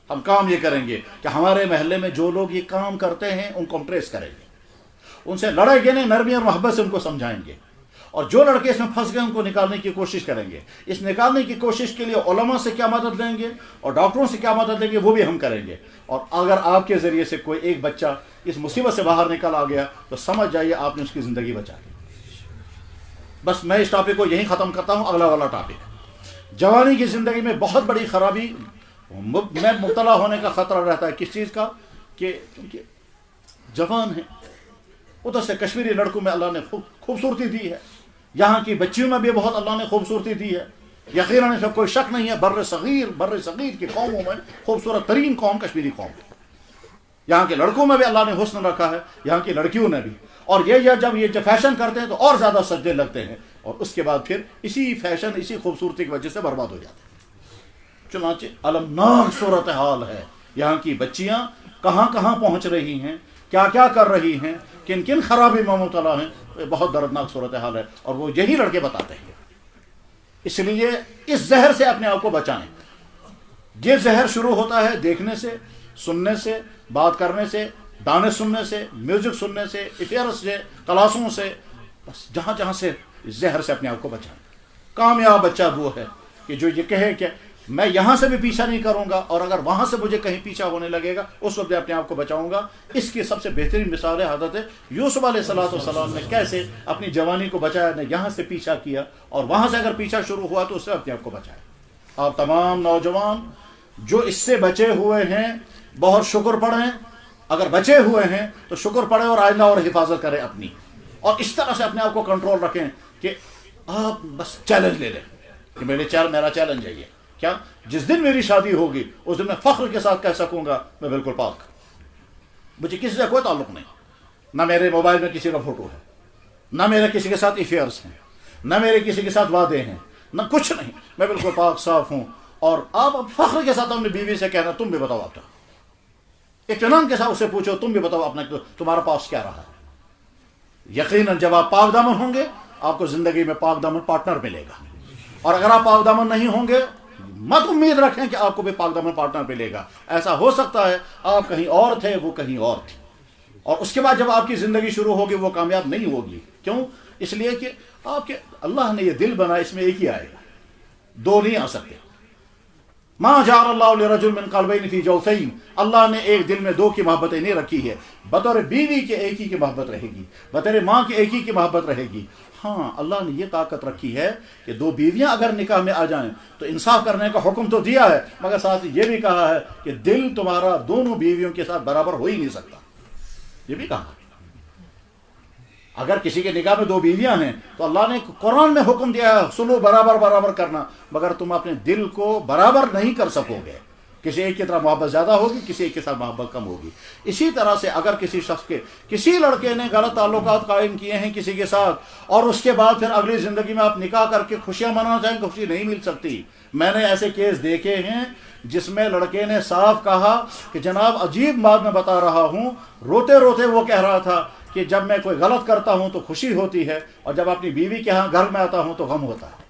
ہم کام یہ کریں گے کہ ہمارے محلے میں جو لوگ یہ کام کرتے ہیں ان کو ہم ٹریس کریں گے, ان سے لڑیں گے نہیں, نرمی اور محبت سے ان کو سمجھائیں گے, اور جو لڑکے اس میں پھنس گئے ان کو نکالنے کی کوشش کریں گے. اس نکالنے کی کوشش کے لیے علماء سے کیا مدد لیں گے اور ڈاکٹروں سے کیا مدد لیں گے وہ بھی ہم کریں گے. اور اگر آپ کے ذریعے سے کوئی ایک بچہ اس مصیبت سے باہر نکل آ گیا تو سمجھ جائیے آپ نے اس کی زندگی بچا لی. بس میں اس ٹاپک کو یہیں ختم کرتا ہوں. اگلا والا ٹاپک, جوانی کی زندگی میں بہت بڑی خرابی میں مبتلا ہونے کا خطرہ رہتا ہے. کس چیز کا؟ کہ کیونکہ جوان ہیں, ادھر سے کشمیری لڑکوں میں اللہ نے خوبصورتی دی ہے, یہاں کی بچیوں میں بھی بہت اللہ نے خوبصورتی دی ہے. یقیناً اس میں کوئی شک نہیں ہے, بر صغیر کی قوموں میں خوبصورت ترین قوم کشمیری قوم ہے. یہاں کے لڑکوں میں بھی اللہ نے حسن رکھا ہے, یہاں کی لڑکیوں نے بھی. اور یہ جب یہ فیشن کرتے ہیں تو اور زیادہ سجدے لگتے ہیں, اور اس کے بعد پھر اسی فیشن اسی خوبصورتی کی وجہ سے برباد ہو جاتے ہیں. چنانچہ المناک صورتحال ہے. یہاں کی بچیاں کہاں کہاں پہنچ رہی ہیں, کیا کیا کر رہی ہیں, کن کن خرابی میں مبتلا ہیں. بہت دردناک صورتحال ہے, اور وہ یہی لڑکے بتاتے ہیں. اس لیے اس زہر سے اپنے آپ کو بچائیں. یہ زہر شروع ہوتا ہے دیکھنے سے, سننے سے, بات کرنے سے, گانے سننے سے, میوزک سننے سے, افیئرس سے, کلاسوں سے. بس جہاں جہاں سے زہر سے اپنے آپ کو بچائیں. کامیاب بچہ وہ ہے کہ جو یہ کہے کہ میں یہاں سے بھی پیچھا نہیں کروں گا، اور اگر وہاں سے مجھے کہیں پیچھا ہونے لگے گا اس وقت میں اپنے آپ کو بچاؤں گا۔ اس کی سب سے بہترین مثال ہے حضرت یوسف علیہ السلام نے کیسے اپنی جوانی کو بچایا، نے یہاں سے پیچھا کیا، اور وہاں سے اگر پیچھا شروع ہوا تو اس سے اپنے آپ کو بچایا۔ آپ تمام نوجوان جو اس سے بچے ہوئے ہیں بہت شکر پڑھیں، اگر بچے ہوئے ہیں تو شکر پڑھیں اور آئندہ اور حفاظت کریں اپنی، اور اس طرح سے اپنے آپ کو کنٹرول رکھیں کہ آپ بس چیلنج لے لیں کہ میرا چیلنج ہے یہ کیا، جس دن میری شادی ہوگی اس دن میں فخر کے ساتھ کہہ سکوں گا میں بالکل پاک، مجھے کسی سے کوئی تعلق نہیں، نہ میرے موبائل میں کسی کا فوٹو ہے، نہ میرے کسی کے ساتھ افیئرس ہیں، نہ میرے کسی کے ساتھ وعدے ہیں، نہ کچھ نہیں، میں بالکل پاک صاف ہوں۔ اور آپ اب فخر کے ساتھ اپنی بیوی سے کہنا تم بھی بتاؤ آپ اطمینان کے ساتھ اسے پوچھو تم بھی بتاؤ اپنا تمہارا پاس کیا رہا ہے۔ یقیناً جب آپ پاک دامن ہوں گے آپ کو زندگی میں پاک دامن پارٹنر ملے گا، اور اگر آپ پاک دامن نہیں ہوں گے مت امید رکھیں کہ آپ کو بھی پاک دامن پارٹنر ملے گا۔ ایسا ہو سکتا ہے آپ کہیں اور تھے وہ کہیں اور تھے، اور اس کے بعد جب آپ کی زندگی شروع ہوگی وہ کامیاب نہیں ہوگی۔ کیوں؟ اس لیے کہ آپ کے اللہ نے یہ دل بنا، اس میں ایک ہی آئے گا، دو نہیں آ سکتے۔ ما جعل اللہ لرجل من قلبین فی جوفین، اللہ نے ایک دل میں دو کی محبتیں نہیں رکھی ہے۔ بطور بیوی کے ایک ہی کی محبت رہے گی، بطور ماں کے ایک ہی کی محبت رہے گی۔ ہاں اللہ نے یہ طاقت رکھی ہے کہ دو بیویاں اگر نکاح میں آ جائیں تو انصاف کرنے کا حکم تو دیا ہے، مگر ساتھ یہ بھی کہا ہے کہ دل تمہارا دونوں بیویوں کے ساتھ برابر ہو ہی نہیں سکتا، یہ بھی کہا۔ اگر کسی کے نکاح میں دو بیویاں ہیں تو اللہ نے قرآن میں حکم دیا ہے سلو برابر برابر کرنا، مگر تم اپنے دل کو برابر نہیں کر سکو گے، کسی ایک کی طرح محبت زیادہ ہوگی، کسی ایک کے ساتھ محبت کم ہوگی۔ اسی طرح سے اگر کسی شخص کے کسی لڑکے نے غلط تعلقات قائم کیے ہیں کسی کے ساتھ، اور اس کے بعد پھر اگلی زندگی میں آپ نکاح کر کے خوشیاں منانا چاہیں گے، خوشی نہیں مل سکتی۔ میں نے ایسے کیس دیکھے ہیں جس میں لڑکے نے صاف کہا کہ جناب عجیب بات میں بتا رہا ہوں، روتے روتے وہ کہہ رہا تھا کہ جب میں کوئی غلط کرتا ہوں تو خوشی ہوتی ہے، اور جب اپنی بیوی کے ہاں گھر میں آتا ہوں تو غم ہوتا ہے۔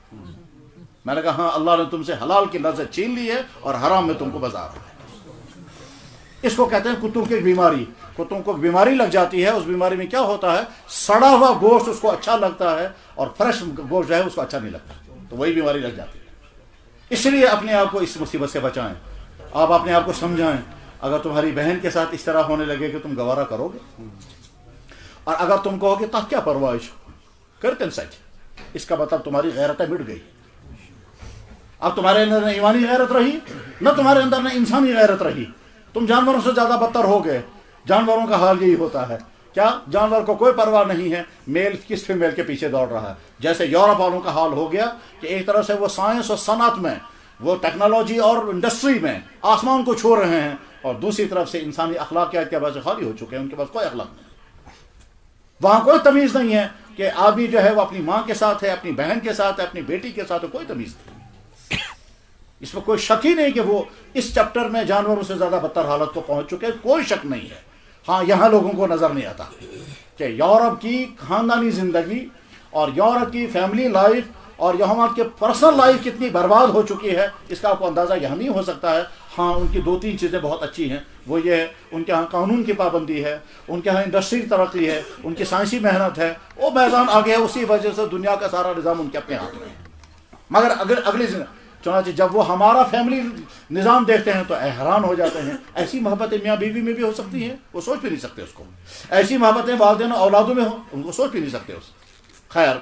میں نے کہا ہاں اللہ نے تم سے حلال کی لذت چھین لی ہے اور حرام میں تم کو بتا رہا ہے۔ اس کو کہتے ہیں کتوں کی بیماری۔ کتوں کو بیماری لگ جاتی ہے، اس بیماری میں کیا ہوتا ہے، سڑا ہوا گوشت اس کو اچھا لگتا ہے اور فریش گوشت جو ہے اس کو اچھا نہیں لگتا، تو وہی بیماری لگ جاتی ہے۔ اس لیے اپنے آپ کو اس مصیبت سے بچائیں، آپ اپنے آپ کو سمجھائیں۔ اگر تمہاری بہن کے ساتھ اس طرح ہونے لگے کہ تم گوارا کرو گے، اور اگر تم کہو کہ تاہ کیا پرواہ کرتے سچ، اس کا مطلب تمہاری غیرتیں مٹ گئی۔ اب تمہارے اندر نہ ایمانی غیرت رہی، نہ تمہارے اندر نہ انسانی غیرت رہی، تم جانوروں سے زیادہ بدتر ہو گئے۔ جانوروں کا حال یہی ہوتا ہے، کیا جانور کو کوئی پرواہ نہیں ہے میل کس فیمیل کے پیچھے دوڑ رہا ہے۔ جیسے یورپ والوں کا حال ہو گیا کہ ایک طرح سے وہ سائنس اور صنعت میں، وہ ٹیکنالوجی اور انڈسٹری میں آسمان کو چھو رہے ہیں، اور دوسری طرف سے انسانی اخلاق کے اعتبار سے خالی ہو چکے ہیں، ان کے پاس کوئی اخلاق نہیں۔ وہاں کوئی تمیز نہیں ہے کہ آدمی جو ہے وہ اپنی ماں کے ساتھ ہے، اپنی بہن کے ساتھ ہے، اپنی بیٹی کے ساتھ ہے، کوئی تمیز نہیں۔ اس میں کوئی شک ہی نہیں کہ وہ اس چیپٹر میں جانوروں سے زیادہ بدتر حالت کو پہنچ چکے، کوئی شک نہیں ہے۔ ہاں یہاں لوگوں کو نظر نہیں آتا کہ یورپ کی خاندانی زندگی اور یورپ کی فیملی لائف اور یہاں کے پرسنل لائف کتنی برباد ہو چکی ہے، اس کا آپ کو اندازہ یہاں نہیں ہو سکتا ہے۔ ہاں ان کی دو تین چیزیں بہت اچھی ہیں، وہ یہ ہے ان کے ہاں قانون کی پابندی ہے، ان کے ہاں انڈسٹری ترقی ہے، ان کی سائنسی محنت ہے، وہ میدان آگے ہے، اسی وجہ سے دنیا کا سارا نظام ان کے اپنے ہاتھ میں ہے۔ مگر اگر اگلی چنانچہ جب وہ ہمارا فیملی نظام دیکھتے ہیں تو حیران ہو جاتے ہیں، ایسی محبتیں میاں بیوی میں بھی ہو سکتی ہیں، وہ سوچ بھی نہیں سکتے اس کو۔ ایسی محبتیں والدین اور اولادوں میں ہوں، ان کو سوچ بھی نہیں سکتے اس۔ خیر،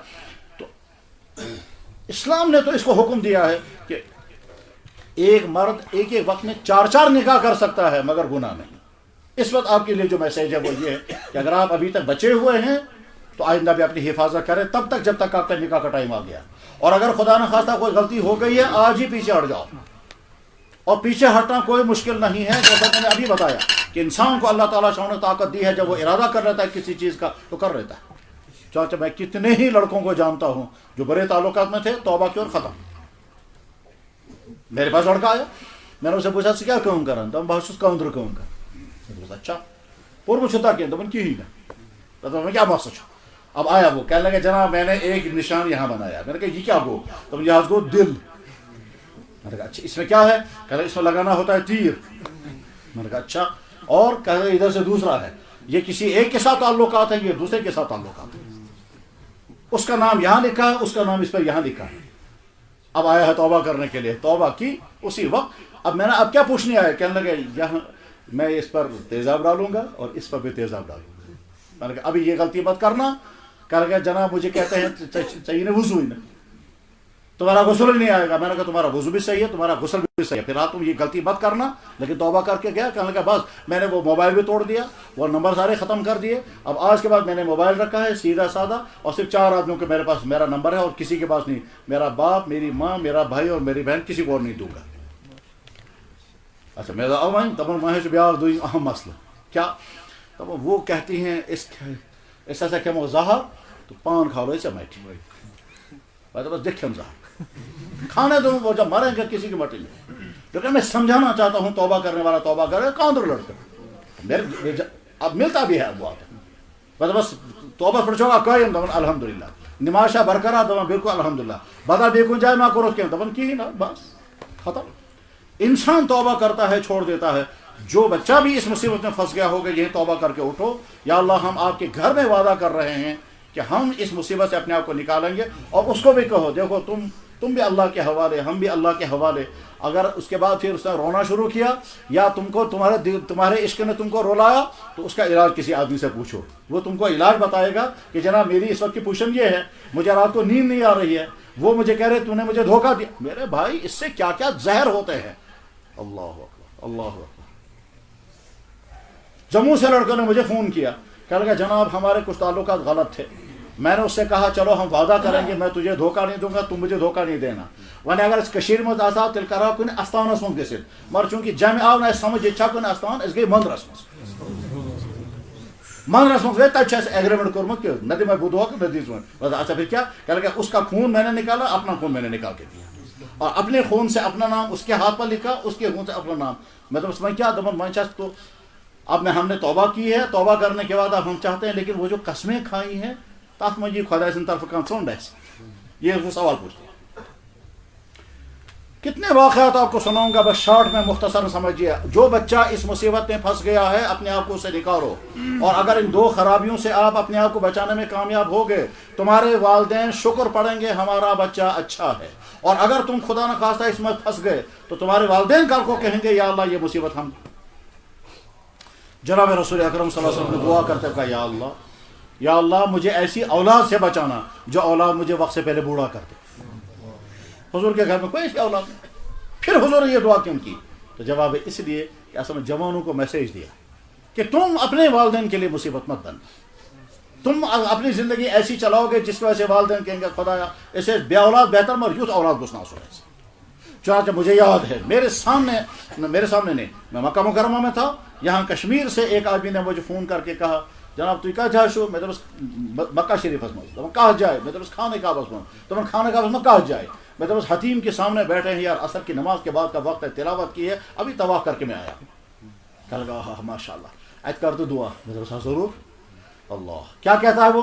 تو اسلام نے تو اس کو حکم دیا ہے کہ ایک مرد ایک ایک وقت میں 4 نکاح کر سکتا ہے، مگر گناہ نہیں۔ اس وقت آپ کے لیے جو میسج ہے وہ یہ ہے کہ اگر آپ ابھی تک بچے ہوئے ہیں تو آئندہ بھی اپنی حفاظت کریں، تب تک جب تک آپ کا نکاح کا ٹائم آ گیا، اور اگر خدا نہ خواستہ کوئی غلطی ہو گئی ہے آج ہی پیچھے ہٹ جاؤ۔ اور پیچھے ہٹنا کوئی مشکل نہیں ہے، جیسا میں نے ابھی بتایا کہ انسان کو اللہ تعالیٰ نے طاقت دی ہے، جب وہ ارادہ کر لیتا ہے کسی چیز کا تو کر لیتا ہے۔ چاچا میں کتنے ہی لڑکوں کو جانتا ہوں جو برے تعلقات میں تھے، توبہ کی اور ختم۔ میرے پاس لڑکا آیا، میں نے اسے پوچھا کیا کہوں کرا تو بہت کاؤنٹر کہوں گا، اچھا پور چھتا کیا تو کی ہی نا میں کیا بات سوچا۔ اب آیا وہ کہنے لگے جناب میں نے ایک نشان یہاں بنایا، میں نے کہا یہ کیا گو، تو یہاں گو دل۔ میں نے کہا اچھا اس میں کیا ہے، کہہ رہے اس میں لگانا ہوتا ہے تیر۔ میں نے کہا اچھا، اور کہہ رہے ادھر سے دوسرا ہے، یہ کسی ایک کے ساتھ تعلقات ہے، یہ دوسرے کے ساتھ تعلقات ہے، اس کا نام یہاں لکھا ہے، اس کا نام اس پر یہاں لکھا ہے۔ اب آیا ہے توبہ کرنے کے لیے، توبہ کی اسی وقت۔ اب میں نے اب کیا پوچھنے آیا، کہنے لگے یہاں میں اس پر تیزاب ڈالوں گا اور اس پر بھی تیزاب ڈالوں گا۔ میں نے کہا ابھی یہ غلطی مت کرنا۔ کہا کہ جناب مجھے کہتے ہیں چاہیے نا وضو ہی نہیں، تمہارا غسل ہی نہیں آئے گا۔ میں نے کہا تمہارا وضو بھی صحیح ہے، تمہارا غسل بھی صحیح ہے، پھر تم یہ غلطی مت کرنا۔ لیکن توبہ کر کے گیا، کہنے لگا بس میں نے وہ موبائل بھی توڑ دیا، وہ نمبر سارے ختم کر دیے، اب آج کے بعد میں نے موبائل رکھا ہے سیدھا سادہ، اور صرف 4 آدمیوں کے میرے پاس میرا نمبر ہے اور کسی کے پاس نہیں، میرا باپ، میری ماں، میرا بھائی اور میری بہن، کسی کو اور نہیں دوں گا۔ اچھا میں دپان وہیں بیاکھ دوٚیِم اہم مسئلہ کیا، دپان وہ کہتی ہیں اس ہسا کھیمو زہر تو پان کھالو ژےٚ مٹہِ۔ میں دپس دِکھ کھٮ۪م زہر، کھانے دو، وہ جب مریں گے کسی کی مٹی میں۔ لیکن میں سمجھانا چاہتا ہوں توبہ کرنے والا توبہ کرے، کاندر لڑکا اب ملتا بھی ہے اب وہ بس توبہ پھر چھوڑا قائم، دپان الحمدللہ، نماز شاہ برقرار، دپان بالکل الحمدللہ، بدل بیٚیہِ کُنہِ جایہِ ما کوٚرُتھ کینٛہہ، دپان کِہیٖنۍ نہ، بس ختم۔ انسان توبہ کرتا ہے، چھوڑ دیتا ہے۔ جو بچہ بھی اس مصیبت میں پھنس گیا ہوگا، یہی توبہ کر کے اٹھو، یا اللہ ہم آپ کے گھر میں وعدہ کر رہے ہیں کہ ہم اس مصیبت سے اپنے آپ کو نکالیں گے، اور اس کو بھی کہو دیکھو تم بھی اللہ کے حوالے، ہم بھی اللہ کے حوالے۔ اگر اس کے بعد پھر اس نے رونا شروع کیا یا تمہارے عشق نے تم کو رلایا، تو اس کا علاج کسی آدمی سے پوچھو، وہ تم کو علاج بتائے گا کہ جناب میری اس وقت کی پوزیشن یہ ہے، مجھے رات کو نیند نہیں آ رہی ہے، وہ مجھے کہہ رہے تو نے مجھے دھوکہ دیا۔ میرے بھائی اس سے کیا کیا زہر ہوتے ہیں۔ اللہ اکبر، اللہ اکبر۔ جموں سے لڑکوں نے مجھے فون کیا، کہا لگا جناب ہمارے کچھ تعلقات غلط تھے، میں نے اس سے کہا چلو ہم وعدہ کریں گے، میں تجھے دھوکہ نہیں دوں گا، تم مجھے دھوکہ نہیں دینا۔ ونے اگر اس کشیر مز آسا تیل کرو کن استانس من گژھِتھ، مگر چونکہ جمع آو نہ سمجھ یہ چھا کن استان، اس گئی مندرس مندرس من گئی، تب چھ ایگریمنٹ کورمت کہ نہ دمے بہ دھوکہ نہ دیس ون۔ اچھا پھر کیا، کہا لگا اس کا خون میں نے نکالا، اپنا خون میں نے نکال کے دیا، اور اپنے خون سے اپنا نام اس کے ہاتھ پر لکھا، اس کے خون سے اپنا نام۔ میں تو میں کیا دپان میں تو اب ہم نے توبہ کی ہے، توبہ کرنے کے بعد اب ہم چاہتے ہیں، لیکن وہ جو قسمیں کھائی ہیں تات میں یہ خدا سن طرف کان ژوٚنڈ آسہِ، یہ وہ سوال پوچھتے ہیں۔ کتنے واقعات آپ کو سناؤں گا، بس شارٹ میں مختصر سمجھیے۔ جو بچہ اس مصیبت میں پھنس گیا ہے، اپنے آپ کو اسے نکالو، اور اگر ان 2 خرابیوں سے آپ اپنے آپ کو بچانے میں کامیاب ہو گئے، تمہارے والدین شکر پڑیں گے ہمارا بچہ اچھا ہے، اور اگر تم خدا نخواستہ اس میں پھنس گئے تو تمہارے والدین کل کو کہیں گے یا اللہ یہ مصیبت ہم۔ جناب رسول اکرم صلی اللہ علیہ وسلم نے دعا کرتے کہا یا اللہ مجھے ایسی اولاد سے بچانا جو اولاد مجھے وقت سے پہلے بوڑھا کر دے۔ حضور کے گھر میں کوئی ایسی اولاد نہیں۔ پھر حضور نے یہ دعا کیوں کی؟ تو جواب اس لیے کہ اصل میں جوانوں کو میسیج دیا کہ تم اپنے والدین کے لیے مصیبت مت بننا، تم اپنی زندگی ایسی چلاؤ گے جس کی وجہ سے والدین کہیں گے خدایا اسے بے اولاد بہتر مر یوتھ اولاد گھسنا سو۔ چنانچہ مجھے یاد ہے میرے سامنے نہیں، میں مکہ مکرمہ میں تھا، یہاں کشمیر سے ایک آدمی نے مجھے فون کر کے کہا جناب تھی کہاں جائے شو، میں دپس مکہ شریف من کہاں جائے، میں دپس خانہ کعبہ من، دپان خانہ کعبہ من کہاں جائے، میں دپس حتیم کے سامنے بیٹھے ہیں یار، عصر کی نماز کے بعد کا وقت ہے، تلاوت کی ہے، ابھی طواف کر کے میں آیا۔ کہا لگا ہاں ماشاء اللہ ات کر تو دعا، میں دپس ہاں ضرور۔ اللہ کیا کہتا ہے وہ،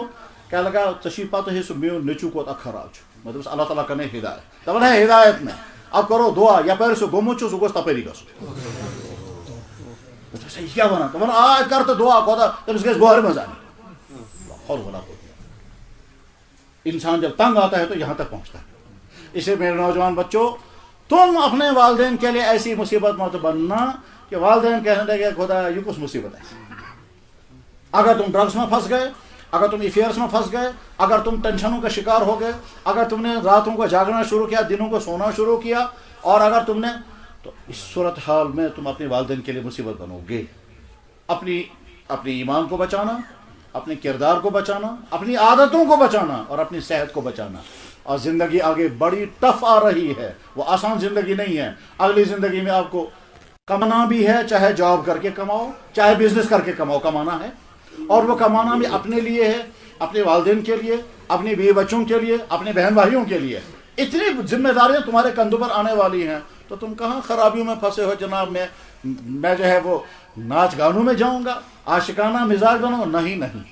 کہا لگا ژےٚ پتہ ہے سُہ میون نیٚچوٗ کوتاہ خراب چھُ، میں دپس اللہ تعالیٰ کرنے ہدایت، دپان ہے ہدایت میں اب کرو دعا، یپٲرۍ سُہ گوٚمُت چھُ سُہ گوٚژھ تپٲری گژھُن۔ یہ کیا بنا، دپان آج کر تو دعا خدا تمس گژھِ گوہر منٛز انٕنۍ۔ انسان جب تنگ آتا ہے تو یہاں تک پہنچتا ہے۔ اسے میرے نوجوان بچوں، تم اپنے والدین کے لیے ایسی مصیبت مت بننا کہ والدین کہنے لگے خدا یہ کس مصیبت ہے۔ اگر تم ڈرگس میں پھنس گئے، اگر تم افیئرس میں پھنس گئے، اگر تم ٹینشنوں کا شکار ہو گئے، اگر تم نے راتوں کو جاگنا شروع کیا، دنوں کو سونا شروع کیا، اور اگر تم نے، تو اس صورتحال میں تم اپنے والدین کے لیے مصیبت بنو گے۔ اپنی ایمان کو بچانا، اپنے کردار کو بچانا، اپنی عادتوں کو بچانا، اور اپنی صحت کو بچانا۔ اور زندگی آگے بڑی ٹف آ رہی ہے، وہ آسان زندگی نہیں ہے۔ اگلی زندگی میں آپ کو کمانا بھی ہے، چاہے جاب کر کے کماؤ، چاہے بزنس کر کے کماؤ، کمانا ہے، اور وہ کمانا بھی اپنے لیے ہے، اپنے والدین کے لیے، اپنے بیوی بچوں کے لیے، اپنے بہن بھائیوں کے لیے۔ اتنی ذمہ داریاں تمہارے کندھوں پر آنے والی ہیں، تو تم کہاں خرابیوں میں پھنسے ہو جناب، میں جو ہے وہ ناچ گانوں میں جاؤں گا، عاشقانہ مزاج بناؤں، نہیں۔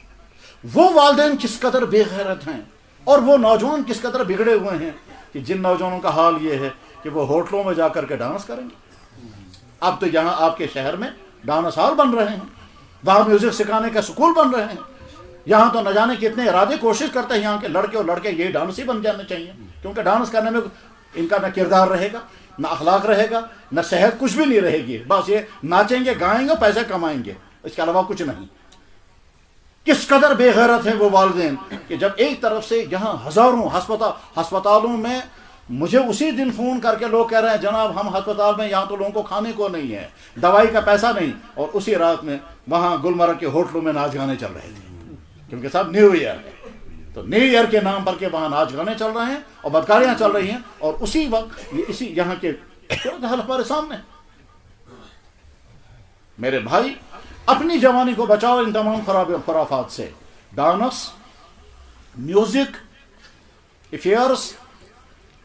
وہ والدین کس قدر بے غیرت ہیں، اور وہ نوجوان کس قدر بگڑے ہوئے ہیں کہ جن نوجوانوں کا حال یہ ہے کہ وہ ہوٹلوں میں جا کر کے ڈانس کریں گے۔ اب تو یہاں آپ کے شہر میں ڈانس ہال بن رہے ہیں، باہر میوزک سکھانے کا سکول بن رہے ہیں، یہاں تو نہ جانے کتنے ارادے کوشش کرتے ہیں یہاں کے لڑکے اور لڑکے یہ ڈانس ہی بن جانے چاہیے، کیونکہ ڈانس کرنے میں ان کا نہ کردار رہے گا، نہ اخلاق رہے گا، نہ صحت، کچھ بھی نہیں رہے گی. بس یہ ناچیں گے، گائیں گے، پیسے کمائیں گے، اس کے علاوہ کچھ نہیں. کس قدر بے غیرت ہیں وہ والدین کہ جب ایک طرف سے یہاں ہزاروں ہسپتالوں میں مجھے اسی دن فون کر کے لوگ کہہ رہے ہیں جناب ہم ہسپتال میں، یہاں تو لوگوں کو کھانے کو نہیں ہے، دوائی کا پیسہ نہیں، اور اسی رات میں وہاں گلمرگ کے ہوٹلوں میں ناچ گانے چل رہے تھے کیونکہ صاحب نیو ایئر ہے. تو نیو ایئر کے نام پر کے وہاں ناچ گانے چل رہے ہیں اور بدکاریاں چل رہی ہیں، اور اسی وقت اسی یہاں کے حال ہمارے سامنے. میرے بھائی اپنی جوانی کو بچاؤ ان تمام خرافات سے. ڈانس، میوزک، افیئرس،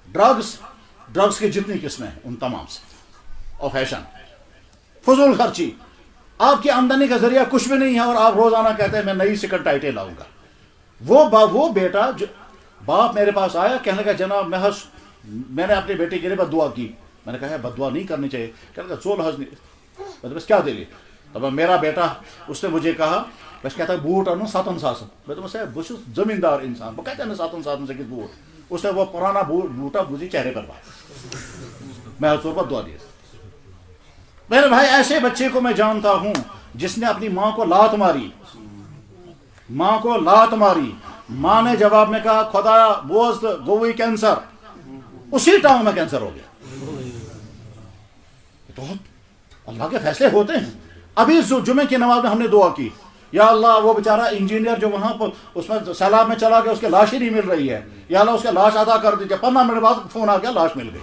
ڈرگس کی جتنی قسمیں ہیں ان تمام سے، اور فیشن، فضول خرچی. آپ کی آمدنی کا ذریعہ کچھ بھی نہیں ہے اور آپ روزانہ کہتے ہیں میں نئی سکن ٹائٹیں لاؤں گا. وہ بیٹا باپ میرے پاس آیا کہنے لگا جناب میں نے اپنی بیٹی کے لیے بد دعا کی. میں نے کہا بد دعا نہیں کرنی چاہیے. کہنے لگا زول حج نہیں، بس کیا دلی. تب میرا بیٹا اس نے مجھے کہا بس کہتا ہے بوٹ انو 7 ساسن. میں تو بس زمیندار انسان وہ کہتے ہیں 7 ساسن سے کس بوٹ. اس نے وہ پرانا بوٹا مجھے چہرے پر بات، میں اس پر دعا دیا. میرے بھائی ایسے بچے کو میں جانتا ہوں جس نے اپنی ماں کو لات ماری، ماں نے جواب میں کہا خدا بوزد گوئی کینسر، اسی ٹانگ میں کینسر ہو گیا. تو اللہ کے فیصلے ہوتے ہیں. ابھی جمعے کی نماز میں ہم نے دعا کی یا اللہ وہ بیچارہ انجینئر جو وہاں پر اس میں سیلاب میں چلا گیا، اس کی لاش ہی نہیں مل رہی ہے، یا اللہ اس کی لاش ادا کر دیجیے. 15 منٹ بعد فون آ گیا لاش مل گئی.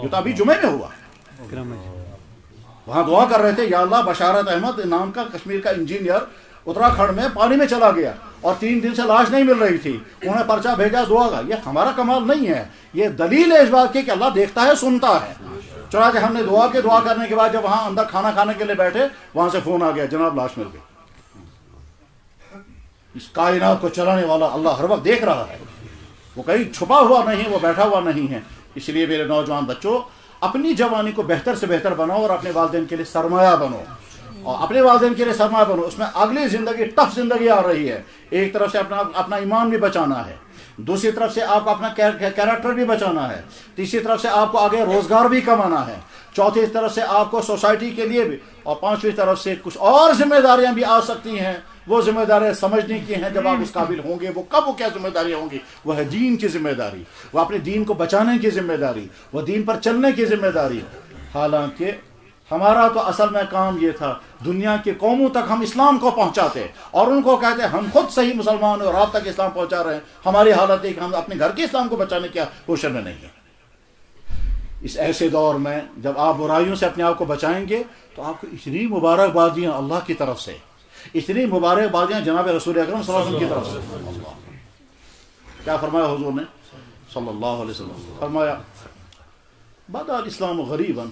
یہ تو ابھی جمعے میں ہوا. وہاں دعا کر رہے تھے یا اللہ بشارت احمد نام کا کشمیر کا انجینئر اتراکھنڈ میں پانی میں چلا گیا اور 3 دن سے لاش نہیں مل رہی تھی. انہوں نے پرچہ بھیجا دعا کا. یہ ہمارا کمال نہیں ہے، یہ دلیل ہے اس بات کی کہ اللہ دیکھتا ہے، سنتا ہے. چنانچہ ہم نے دعا کرنے کے بعد جب وہاں اندر کھانا کھانے کے لیے بیٹھے وہاں سے فون آ گیا جناب لاش مل گئی. اس کائنات کو چلانے والا اللہ ہر وقت دیکھ رہا ہے، وہ کہیں چھپا ہوا نہیں، وہ بیٹھا ہوا نہیں ہے. اس لیے میرے نوجوان بچوں اپنی جوانی کو بہتر سے بہتر بناؤ اور اپنے والدین کے لیے سرمایہ بنو، اور اپنے والدین کے لیے سرمایہ بنو. اس میں اگلی زندگی ٹف زندگی آ رہی ہے. ایک طرف سے اپنا ایمان بھی بچانا ہے، دوسری طرف سے آپ کو اپنا کیریکٹر بھی بچانا ہے، تیسری طرف سے آپ کو آگے روزگار بھی کمانا ہے، چوتھی طرف سے آپ کو سوسائٹی کے لیے بھی، اور پانچویں طرف سے کچھ اور ذمہ داریاں بھی آ سکتی ہیں. وہ ذمہ داریاں سمجھنے کی ہیں جب آپ اس قابل ہوں گے. وہ کب وہ کیا ذمہ داریاں ہوں گی؟ وہ ہے دین کی ذمہ داری، وہ اپنے دین کو بچانے کی ذمہ داری، وہ دین پر چلنے کی ذمہ داری. حالانکہ ہمارا تو اصل میں کام یہ تھا دنیا کی قوموں تک ہم اسلام کو پہنچاتے اور ان کو کہتے ہم خود صحیح مسلمان اور آپ تک اسلام پہنچا رہے ہیں. ہماری حالت ہے کہ ہم اپنے گھر کے اسلام کو بچانے کی کوشش میں نہیں ہیں. اس ایسے دور میں جب آپ برائیوں سے اپنے آپ کو بچائیں گے تو آپ کو اتنی مبارکبادیاں اللہ کی طرف سے، اتنی مبارکبادیاں جناب رسول اکرم صلی اللہ علیہ وسلم کی طرف سے. کیا فرمایا حضور نے صلی اللہ علیہ وسلم؟ فرمایا بدا الاسلام غریبا،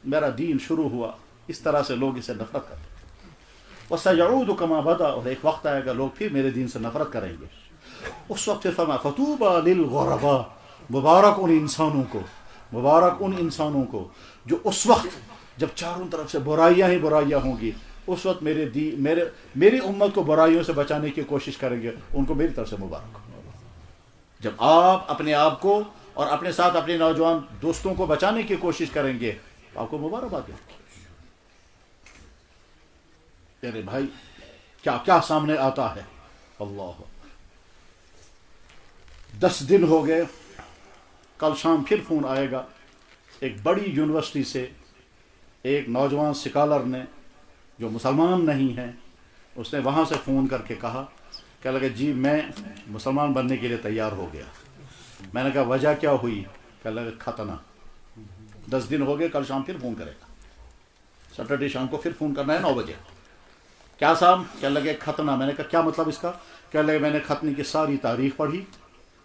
میرا دین شروع ہوا اس طرح سے لوگ اسے نفرت کرتے ہیں، وَسَيَعُودُ كَمَا بَدَأَ، اور ایک وقت آئے گا لوگ پھر میرے دین سے نفرت کریں گے. اس وقت پھر فرمایا فَطُوبَى لِلْغُرَبَاء، مبارک ان انسانوں کو جو اس وقت جب چاروں طرف سے برائیاں ہی برائیاں ہوں گی، اس وقت میری امت کو برائیوں سے بچانے کی کوشش کریں گے، ان کو میری طرف سے مبارک. جب آپ اپنے آپ کو اور اپنے ساتھ اپنے نوجوان دوستوں کو بچانے کی کوشش کریں گے آپ کو مبارکباد. میرے بھائی کیا سامنے آتا ہے. اللہ 10 دن ہو گئے، کل شام پھر فون آئے گا. ایک بڑی یونیورسٹی سے ایک نوجوان سکالر نے جو مسلمان نہیں ہے، اس نے وہاں سے فون کر کے کہا کہ لگا جی میں مسلمان بننے کے لیے تیار ہو گیا. میں نے کہا وجہ کیا ہوئی؟ کہ لگا ختنہ. 10 دن ہو گئے، کل شام پھر فون کرے گا. سیٹرڈے شام کو پھر فون کرنا ہے 9 بجے. کیا صاحب؟ کہنے لگے ختنہ. میں نے کہا کیا مطلب اس کا؟ کہنے لگے میں نے ختنے کی ساری تاریخ پڑھی،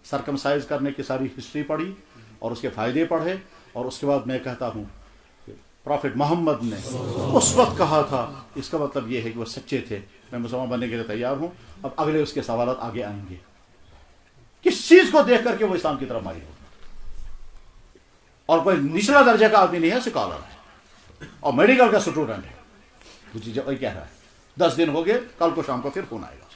سرکمسائز کرنے کی ساری ہسٹری پڑھی اور اس کے فائدے پڑھے، اور اس کے بعد میں کہتا ہوں پروفٹ محمد نے اس وقت کہا تھا، اس کا مطلب یہ ہے کہ وہ سچے تھے، میں مسلمان بننے کے لیے تیار ہوں. اب اگلے اس کے سوالات آگے آئیں گے. کس چیز کو دیکھ کر کے وہ اسلام کی طرف مائل ہو؟ اور کوئی نچلا درجے کا آدمی نہیں ہے، سکالر ہے اور میڈیکل کا اسٹوڈنٹ ہے. وہی کہہ رہا ہے 10 دن ہو گئے، کل کو شام کو پھر فون آئے گا.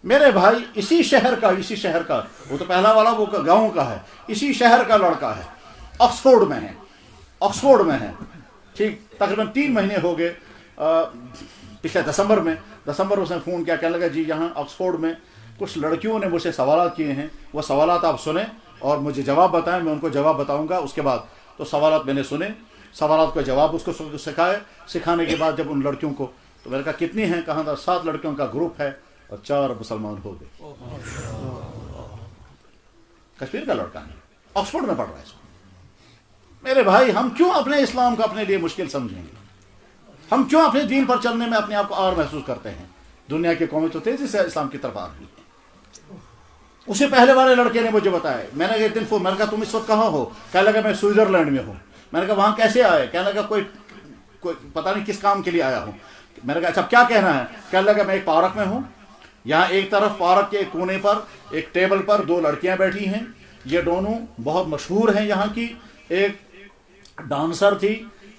میرے بھائی اسی شہر کا وہ تو پہلا والا وہ گاؤں کا ہے، اسی شہر کا لڑکا ہے، آکسفورڈ میں ہے ٹھیک، تقریباً 3 مہینے ہو گئے، پچھلے دسمبر اس نے فون کیا، کہنے لگا جی یہاں آکسفورڈ میں کچھ لڑکیوں نے مجھ سے سوالات کیے ہیں، وہ سوالات آپ سنیں اور مجھے جواب بتائیں، میں ان کو جواب بتاؤں گا۔ اس کے بعد تو سوالات میں نے سنے، سوالات کا جواب اس کو سکھانے کے بعد جب ان لڑکیوں کو، تو میں نے کہا کتنی ہیں، کہاں تھا 7 لڑکیوں کا گروپ ہے اور 4 مسلمان ہو گئے۔ کشمیر کا لڑکا ہے، آکسفورڈ میں پڑھ رہا ہے۔ میرے بھائی ہم کیوں اپنے اسلام کو اپنے لیے مشکل سمجھیں گے؟ ہم کیوں اپنے دین پر چلنے میں اپنے آپ کو آر محسوس کرتے ہیں؟ دنیا کی قومیں تو تیزی سے اسلام کی طرف آ رہی ہیں۔ اسے پہلے والے لڑکے نے مجھے بتایا، میں نے ایک دن میں نے کہا تم اس وقت کہاں ہو؟ کہنے لگا میں سوئٹزرلینڈ میں ہوں۔ میں نے کہا وہاں کیسے آئے؟ کہنے لگا کوئی پتہ نہیں کس کام کے لیے آیا ہوں۔ میں نے کہا اچھا کیا کہنا ہے؟ کہنے لگا میں ایک پارک میں ہوں، یہاں ایک طرف پارک کے کونے پر ایک ٹیبل پر 2 لڑکیاں بیٹھی ہیں، یہ دونوں بہت مشہور ہیں یہاں کی، ایک ڈانسر تھی،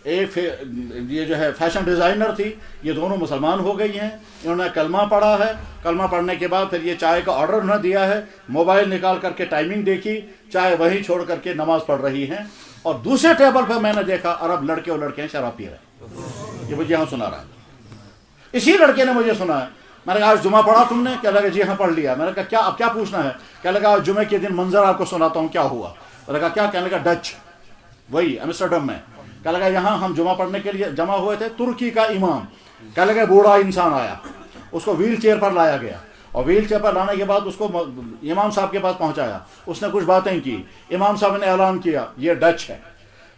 ایک یہ جو ہے فیشن ڈیزائنر تھی، یہ دونوں مسلمان ہو گئی ہیں، انہوں نے کلمہ پڑھا ہے، کلمہ پڑھنے کے بعد پھر یہ چائے کا آرڈر انہوں نے دیا ہے، موبائل نکال کر کے ٹائمنگ دیکھی، چائے وہیں چھوڑ کر کے نماز پڑھ رہی ہیں، اور دوسرے ٹیبل پہ میں نے دیکھا عرب لڑکے اور لڑکیاں شراب پی رہے ہیں۔ یہ مجھے یہاں سنا رہا ہے، اسی لڑکے نے مجھے سنا ہے۔ میں نے کہا آج جمعہ پڑھا تم نے؟ کہنے لگا جی ہاں پڑھ لیا۔ میں نے کہا اب کیا پوچھنا ہے؟ کہنے لگا آج جمعے کے دن منظر آپ کو سناتا ہوں کیا ہوا۔ میں نے کہا کیا؟ کہنے لگا ڈچ، وہی ایمسٹرڈم میں۔ کہنے لگا یہاں ہم جمعہ پڑھنے کے لیے جمع ہوئے تھے، ترکی کا امام، کہنے لگا بوڑھا انسان آیا، اس کو ویل چیئر پر لایا گیا، اور ویل چیئر پر لانے کے بعد اس کو امام صاحب کے پاس پہنچایا، اس نے کچھ باتیں کی، امام صاحب نے اعلان کیا یہ ڈچ ہے،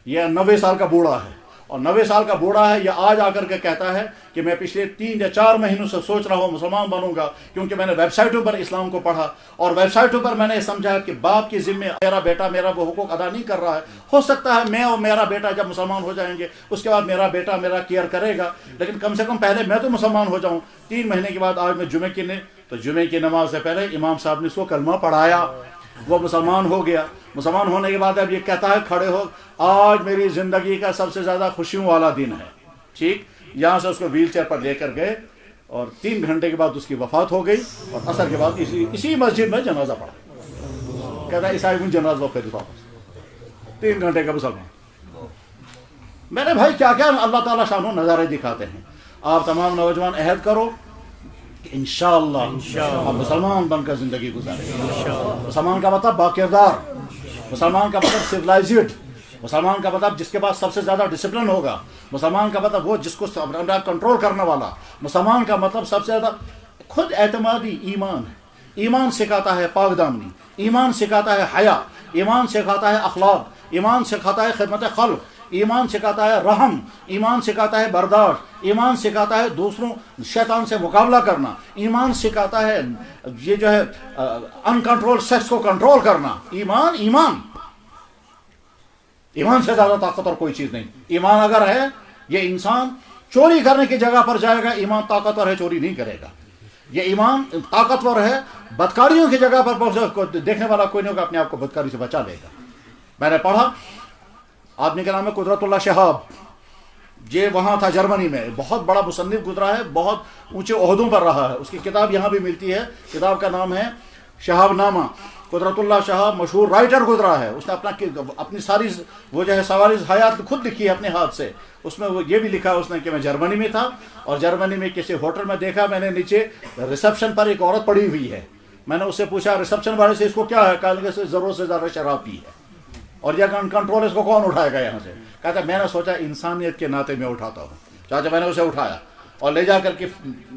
یہ 90 سال کا بوڑھا ہے، اور 90 سال کا بوڑھا ہے، یہ آج آ کر کے کہتا ہے کہ میں پچھلے 3 یا 4 مہینوں سے سوچ رہا ہوں مسلمان بنوں گا، کیونکہ میں نے ویب سائٹوں پر اسلام کو پڑھا، اور ویب سائٹوں پر میں نے سمجھا کہ باپ کے ذمے میرا بیٹا میرا وہ حقوق ادا نہیں کر رہا ہے، ہو سکتا ہے میں اور میرا بیٹا جب مسلمان ہو جائیں گے اس کے بعد میرا بیٹا میرا کیئر کرے گا، لیکن کم سے کم پہلے میں تو مسلمان ہو جاؤں۔ 3 مہینے کے بعد آج میں جمعے کی نماز سے پہلے امام صاحب نے اس کو کلمہ پڑھایا، وہ مسلمان ہو گیا۔ مسلمان ہونے کے بعد اب یہ کہتا ہے کھڑے ہو آج میری زندگی کا سب سے زیادہ خوشیوں والا دن ہے، ٹھیک۔ یہاں سے اس کو ویل چیئر پر لے کر گئے، اور 3 گھنٹے کے بعد اس کی وفات ہو گئی، اور عصر کے بعد اسی مسجد میں جنازہ پڑھا، کہتا ہے عیسائی میں جنازہ پھر واپس 3 گھنٹے کا مسلمان۔ میرے بھائی کیا کیا اللہ تعالیٰ شان و نظارے دکھاتے ہیں۔ آپ تمام نوجوان عہد کرو کہ انشاءاللہ آپ مسلمان بن کر زندگی گزاریں گے۔ مسلمان کا مطلب باکردار، مسلمان کا مطلب سویلائزڈ، مسلمان کا مطلب جس کے پاس سب سے زیادہ ڈسپلن ہوگا، مسلمان کا مطلب وہ جس کو کنٹرول کرنے والا، مسلمان کا مطلب سب سے زیادہ خود اعتمادی ایمان ہے۔ ایمان سکھاتا ہے پاک دامنی، ایمان سکھاتا ہے حیا، ایمان سکھاتا ہے اخلاق، ایمان سکھاتا ہے خدمت خلق، ایمان سکھاتا ہے رحم، ایمان سکھاتا ہے برداشت، ایمان سکھاتا ہے دوسروں شیطان سے مقابلہ کرنا، ایمان سکھاتا ہے یہ جو ہے ان کنٹرول سیکس کو کنٹرول کرنا۔ ایمان سے زیادہ طاقتور کوئی چیز نہیں۔ ایمان اگر ہے، یہ انسان چوری کرنے کی جگہ پر جائے گا، ایمان طاقتور ہے چوری نہیں کرے گا۔ یہ ایمان طاقتور ہے، بدکاریوں کی جگہ پر دیکھنے والا کوئی نہیں ہوگا، اپنے آپ کو بدکاری سے بچا لے گا۔ میں نے پڑھا، آدمی کا نام ہے قدرت اللہ شہاب، یہ وہاں تھا جرمنی میں، بہت بڑا مصنف گزرا ہے، بہت اونچے عہدوں پر رہا ہے، اس کی کتاب یہاں بھی ملتی ہے، کتاب کا نام ہے شہاب نامہ۔ قدرت اللہ شہاب مشہور رائٹر گزرا ہے، اس نے اپنی ساری وہ جو ہے سواری حیات خود لکھی ہے اپنے ہاتھ سے۔ اس میں وہ یہ بھی لکھا ہے اس نے کہ میں جرمنی میں تھا، اور جرمنی میں کسی ہوٹل میں دیکھا میں نے نیچے ریسپشن پر ایک عورت پڑی ہوئی ہے، میں نے اس سے پوچھا ریسپشن والے سے اس کو کیا ہے؟ کہا کہ ضرورت سے زیادہ شراب پی ہے، اور یہ کنٹرول اس کو کون اٹھائے گا یہاں سے؟ کہتا میں نے سوچا انسانیت کے ناطے میں اٹھاتا ہوں، چاچا میں نے اسے اٹھایا اور لے جا کر کے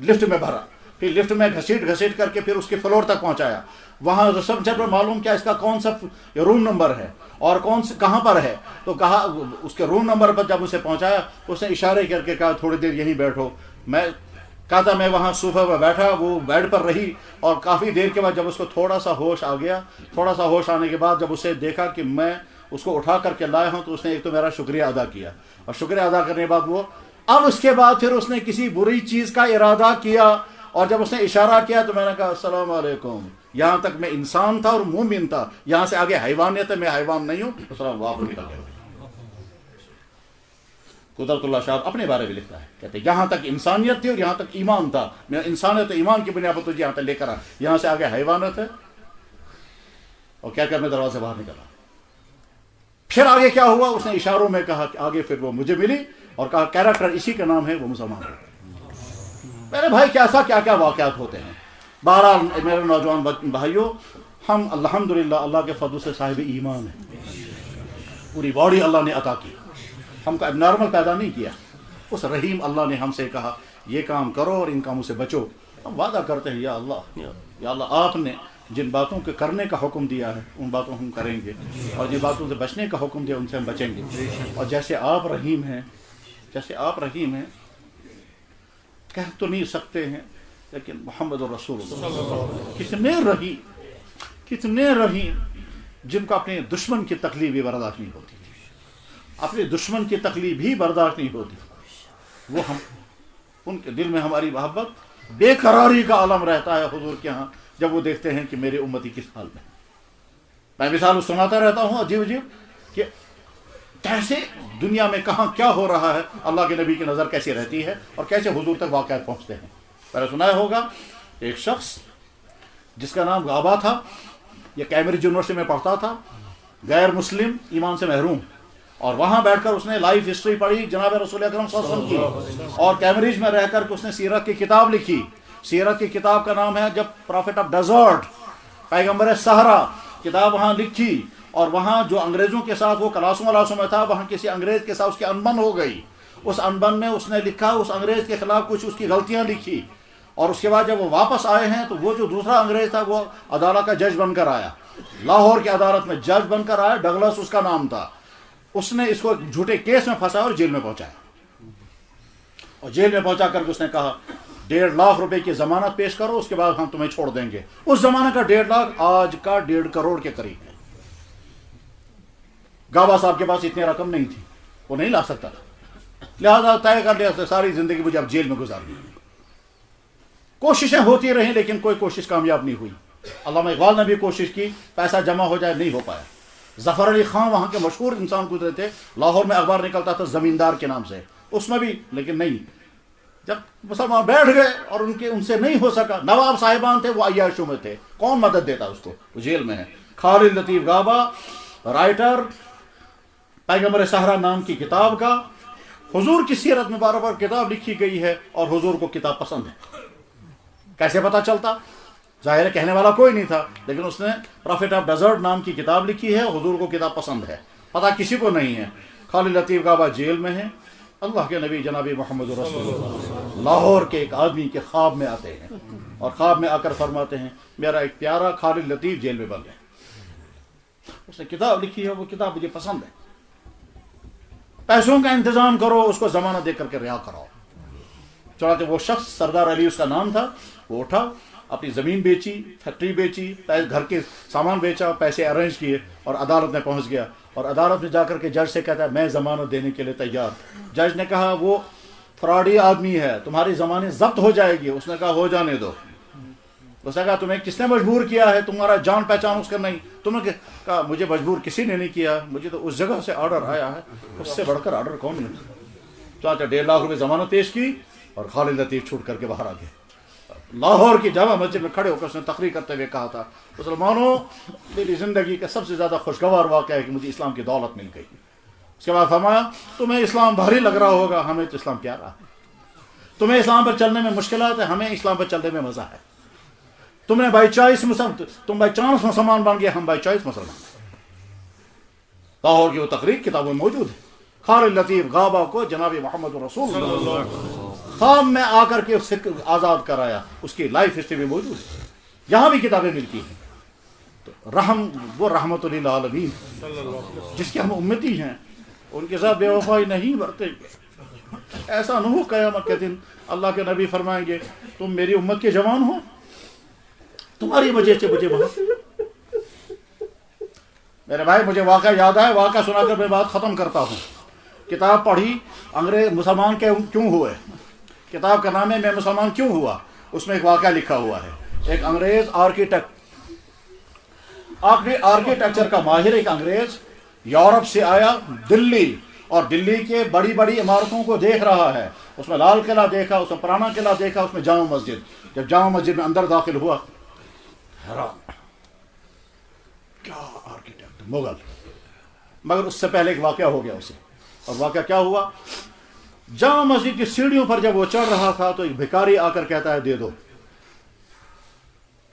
لفٹ میں بھرا، پھر لفٹ میں گھسیٹ کر کے پھر اس کے فلور تک پہنچایا، وہاں ریسپشن پر معلوم کیا اس کا کون سا روم نمبر ہے اور کہاں پر ہے، تو کہا اس کے روم نمبر پر جب اسے پہنچایا اس نے اشارے کر کے کہا تھوڑی دیر یہیں بیٹھو۔ میں کہتا میں وہاں صوفے پر بیٹھا، وہ بیڈ پر رہی، اور کافی دیر کے بعد جب اس کو تھوڑا سا ہوش آ گیا، تھوڑا سا ہوش آنے کے بعد جب اسے دیکھا کہ میں اس کو اٹھا کر کے لایا ہوں، تو اس نے ایک تو میرا شکریہ ادا کیا، اور شکریہ ادا کرنے کے بعد وہ اب اس کے بعد پھر اس نے کسی بری چیز کا ارادہ کیا، اور جب اس نے اشارہ کیا تو میں نے کہا السلام علیکم، یہاں تک میں انسان تھا اور مومن تھا، یہاں سے آگے حیوانیت ہے، میں حیوان نہیں ہوں، السلام واپس نکل گیا۔ قدرت اللہ شاہ اپنے بارے میں لکھتا ہے، کہتے ہیں یہاں تک انسانیت تھی اور یہاں تک ایمان تھا، میں انسانیت ایمان کی بنیاد پر تجھے یہاں تک لے کر آیا، یہاں سے آگے حیوانت ہے، اور کیا میں دروازے سے باہر نکلا۔ پھر آگے کیا ہوا، اس نے اشاروں میں کہا کہ آگے پھر وہ مجھے ملی اور کہا کیریکٹر اسی کا نام ہے، وہ مسلمان ہے۔ میرے بھائی کیسا کیا کیا واقعات ہوتے ہیں۔ بہرحال میرے نوجوان بھائیوں، ہم الحمدللہ اللہ کے فضل سے صاحب ایمان ہیں، پوری باڈی اللہ نے عطا کی، ہم کو اب نارمل پیدا نہیں کیا۔ اس رحیم اللہ نے ہم سے کہا یہ کام کرو اور ان کاموں سے بچو، ہم وعدہ کرتے ہیں یا اللہ آپ نے جن باتوں کے کرنے کا حکم دیا ہے ان باتوں ہم کریں گے، اور جن باتوں سے بچنے کا حکم دیا ان سے ہم بچیں گے۔ اور جیسے آپ رحیم ہیں کہہ تو نہیں سکتے ہیں، لیکن محمد رسول اللہ کتنے رحیم جن کو اپنے دشمن کی تکلیف بھی برداشت نہیں ہوتی، اپنے دشمن کی تکلیف بھی برداشت نہیں ہوتی، وہ ہم ان کے دل میں ہماری محبت بے قراری کا عالم رہتا ہے حضور کے ہاں جب وہ دیکھتے ہیں کہ میرے امتی کس حال میں۔ میں مثال سناتا رہتا ہوں عجیب کہ کیسے دنیا میں کہاں کیا ہو رہا ہے، اللہ کے نبی کی نظر کیسی رہتی ہے اور کیسے حضور تک واقعات پہنچتے ہیں۔ پہلے سنا ہوگا ایک شخص جس کا نام غابہ تھا، یہ کیمبرج یونیورسٹی میں پڑھتا تھا، غیر مسلم، ایمان سے محروم، اور وہاں بیٹھ کر اس نے لائف ہسٹری پڑھی جناب رسول اکرم صلی اللہ علیہ وسلم کی، اور کیمبرج میں رہ کر اس نے سیرت کی کتاب لکھی۔ سیرت کی کتاب کا نام ہے جب پرافٹ آف ڈیزرٹ، پیغمبر صحرا، کتاب وہاں لکھی، اور وہاں جو انگریزوں کے ساتھ وہ کلاسوں میں تھا، وہاں کسی انگریز کے ساتھ اس کی انبن ہو گئی، اس انبن میں اس نے لکھا، اس انگریز کے خلاف کچھ اس کی غلطیاں لکھی، اور اس کے بعد جب وہ واپس آئے ہیں تو وہ جو دوسرا انگریز تھا وہ عدالت کا جج بن کر آیا، لاہور کی عدالت میں جج بن کر آیا، ڈگلس اس کا نام تھا۔ اس نے اس کو جھوٹے کیس میں پھنسایا اور جیل میں پہنچایا، اور جیل میں پہنچا کر اس نے کہا 1.5 لاکھ روپے کی ضمانت پیش کرو، اس کے بعد ہم تمہیں چھوڑ دیں گے۔ اس زمانے کا 1.5 لاکھ آج کا 1.5 کروڑ کے قریب ہے۔ غابہ صاحب کے پاس اتنی رقم نہیں تھی، وہ نہیں لا سکتا تھا، لہذا طے کر لیا ساری زندگی مجھے اب جیل میں گزارنی ہے۔ کوششیں ہوتی رہیں لیکن کوئی کوشش کامیاب نہیں ہوئی۔ علامہ اقبال نے بھی کوشش کی، پیسہ جمع ہو جائے، نہیں ہو پایا۔ ظفر علی خان وہاں کے مشہور انسان گزرے تھے، لاہور میں اخبار نکلتا تھا زمیندار کے نام سے، اس میں بھی لیکن نہیں۔ جب مسلمان بیٹھ گئے اور ان سے نہیں ہو سکا، نواب صاحبان تھے وہ عیاشوں میں تھے، کون مدد دیتا اس کو، وہ جیل میں ہے۔ خالد لطیف غابہ رائٹر، پیغمبر صحرا نام کی کتاب کا، حضور کی سیرت میں بار بار کتاب لکھی گئی ہے، اور حضور کو کتاب پسند ہے۔ کیسے پتہ چلتا؟ ظاہر ہے کہنے والا کوئی نہیں تھا، لیکن اس نے پرافٹ آف ڈیزرٹ نام کی کتاب لکھی ہے، حضور کو کتاب پسند ہے، پتہ کسی کو نہیں ہے۔ خالد لطیف غابہ جیل میں ہے، اللہ کے نبی جناب محمد رسول اللہ لاہور کے ایک آدمی کے خواب میں آتے ہیں، اور خواب میں آ کر فرماتے ہیں میرا ایک پیارا خالد لطیف جیل میں بند ہے، اس نے کتاب لکھی ہے، وہ کتاب مجھے پسند ہے، پیسوں کا انتظام کرو، اس کو ضمانت دے کر کے رہا کراؤ۔ چنانچہ وہ شخص سردار علی اس کا نام تھا، وہ اٹھا، اپنی زمین بیچی، فیکٹری بیچی، گھر کے سامان بیچا، پیسے ارینج کیے، اور عدالت میں پہنچ گیا، اور عدالت میں جا کر کے جج سے کہتا ہے میں ضمانت دینے کے لیے تیار۔ جج نے کہا وہ فراڈی آدمی ہے، تمہاری ضمانت ضبط ہو جائے گی۔ اس نے کہا ہو جانے دو۔ اس نے کہا تمہیں کس نے مجبور کیا ہے، تمہارا جان پہچان اس کا نہیں؟ تم نے کہا مجھے مجبور کسی نے نہیں کیا، مجھے تو اس جگہ سے آرڈر آیا ہے، اس سے بڑھ کر آرڈر کون نہیں۔ چاچا 1.5 لاکھ روپے ضمانت پیش کی، اور خالد لطیف چھوٹ کر کے باہر آ گئے۔ لاہور کی جامع مسجد میں کھڑے ہو کر اس نے تقریر کرتے ہوئے کہا تھا مسلمانوں میری زندگی کا سب سے زیادہ خوشگوار واقعہ ہے کہ مجھے اسلام کی دولت مل گئی۔ اس کے بعد فرمایا تمہیں اسلام بھاری لگ رہا ہوگا، ہمیں تو اسلام پیارا ہے۔ تمہیں اسلام پر چلنے میں مشکلات ہیں، ہمیں اسلام پر چلنے میں مزہ ہے۔ تم نے بائی چوائس مسلمان بن گئے، ہم بائی چوائس مسلمان ہیں۔ لاہور کی وہ تقریر کتابوں میں موجود ہے۔ خالد لطیف غابہ کو جناب محمد رسول اللہ خواب میں آ کر کے اسے آزاد کرایا، اس کی لائف ہسٹری میں موجود ہے، یہاں بھی کتابیں ملتی ہیں۔ تو وہ رحمت للعالمین جس کے ہم امتی ہیں، ان کے ساتھ بے وفائی نہیں برتے۔ ایسا نہ ہو قیامت کے دن اللہ کے نبی فرمائیں گے تم میری امت کے جوان ہو، تمہاری وجہ سے مجھے بہت۔ میرے بھائی مجھے واقعہ یاد ہے، واقعہ سنا کر میں بات ختم کرتا ہوں۔ کتاب پڑھی انگریز مسلمان کیوں ہوئے، کتاب کا نام ہے میں مسلمان کیوں ہوا، اس میں ایک واقعہ لکھا ہوا ہے۔ ایک انگریز آرکیٹیکچر کا ماہر، ایک انگریز یورپ سے آیا دلی، اور دلی کے بڑی بڑی عمارتوں کو دیکھ رہا ہے. اس میں لال قلعہ دیکھا, اس میں پرانا قلعہ دیکھا, اس میں جامع مسجد. جب جامع مسجد میں اندر داخل ہوا, حیران, کیا آرکیٹیکٹ, مغل. مگر اس سے پہلے ایک واقعہ ہو گیا اسے. اور واقعہ کیا ہوا؟ جامع مسجد کی سیڑھیوں پر جب وہ چڑھ رہا تھا تو ایک بھکاری آ کر کہتا ہے دے دو.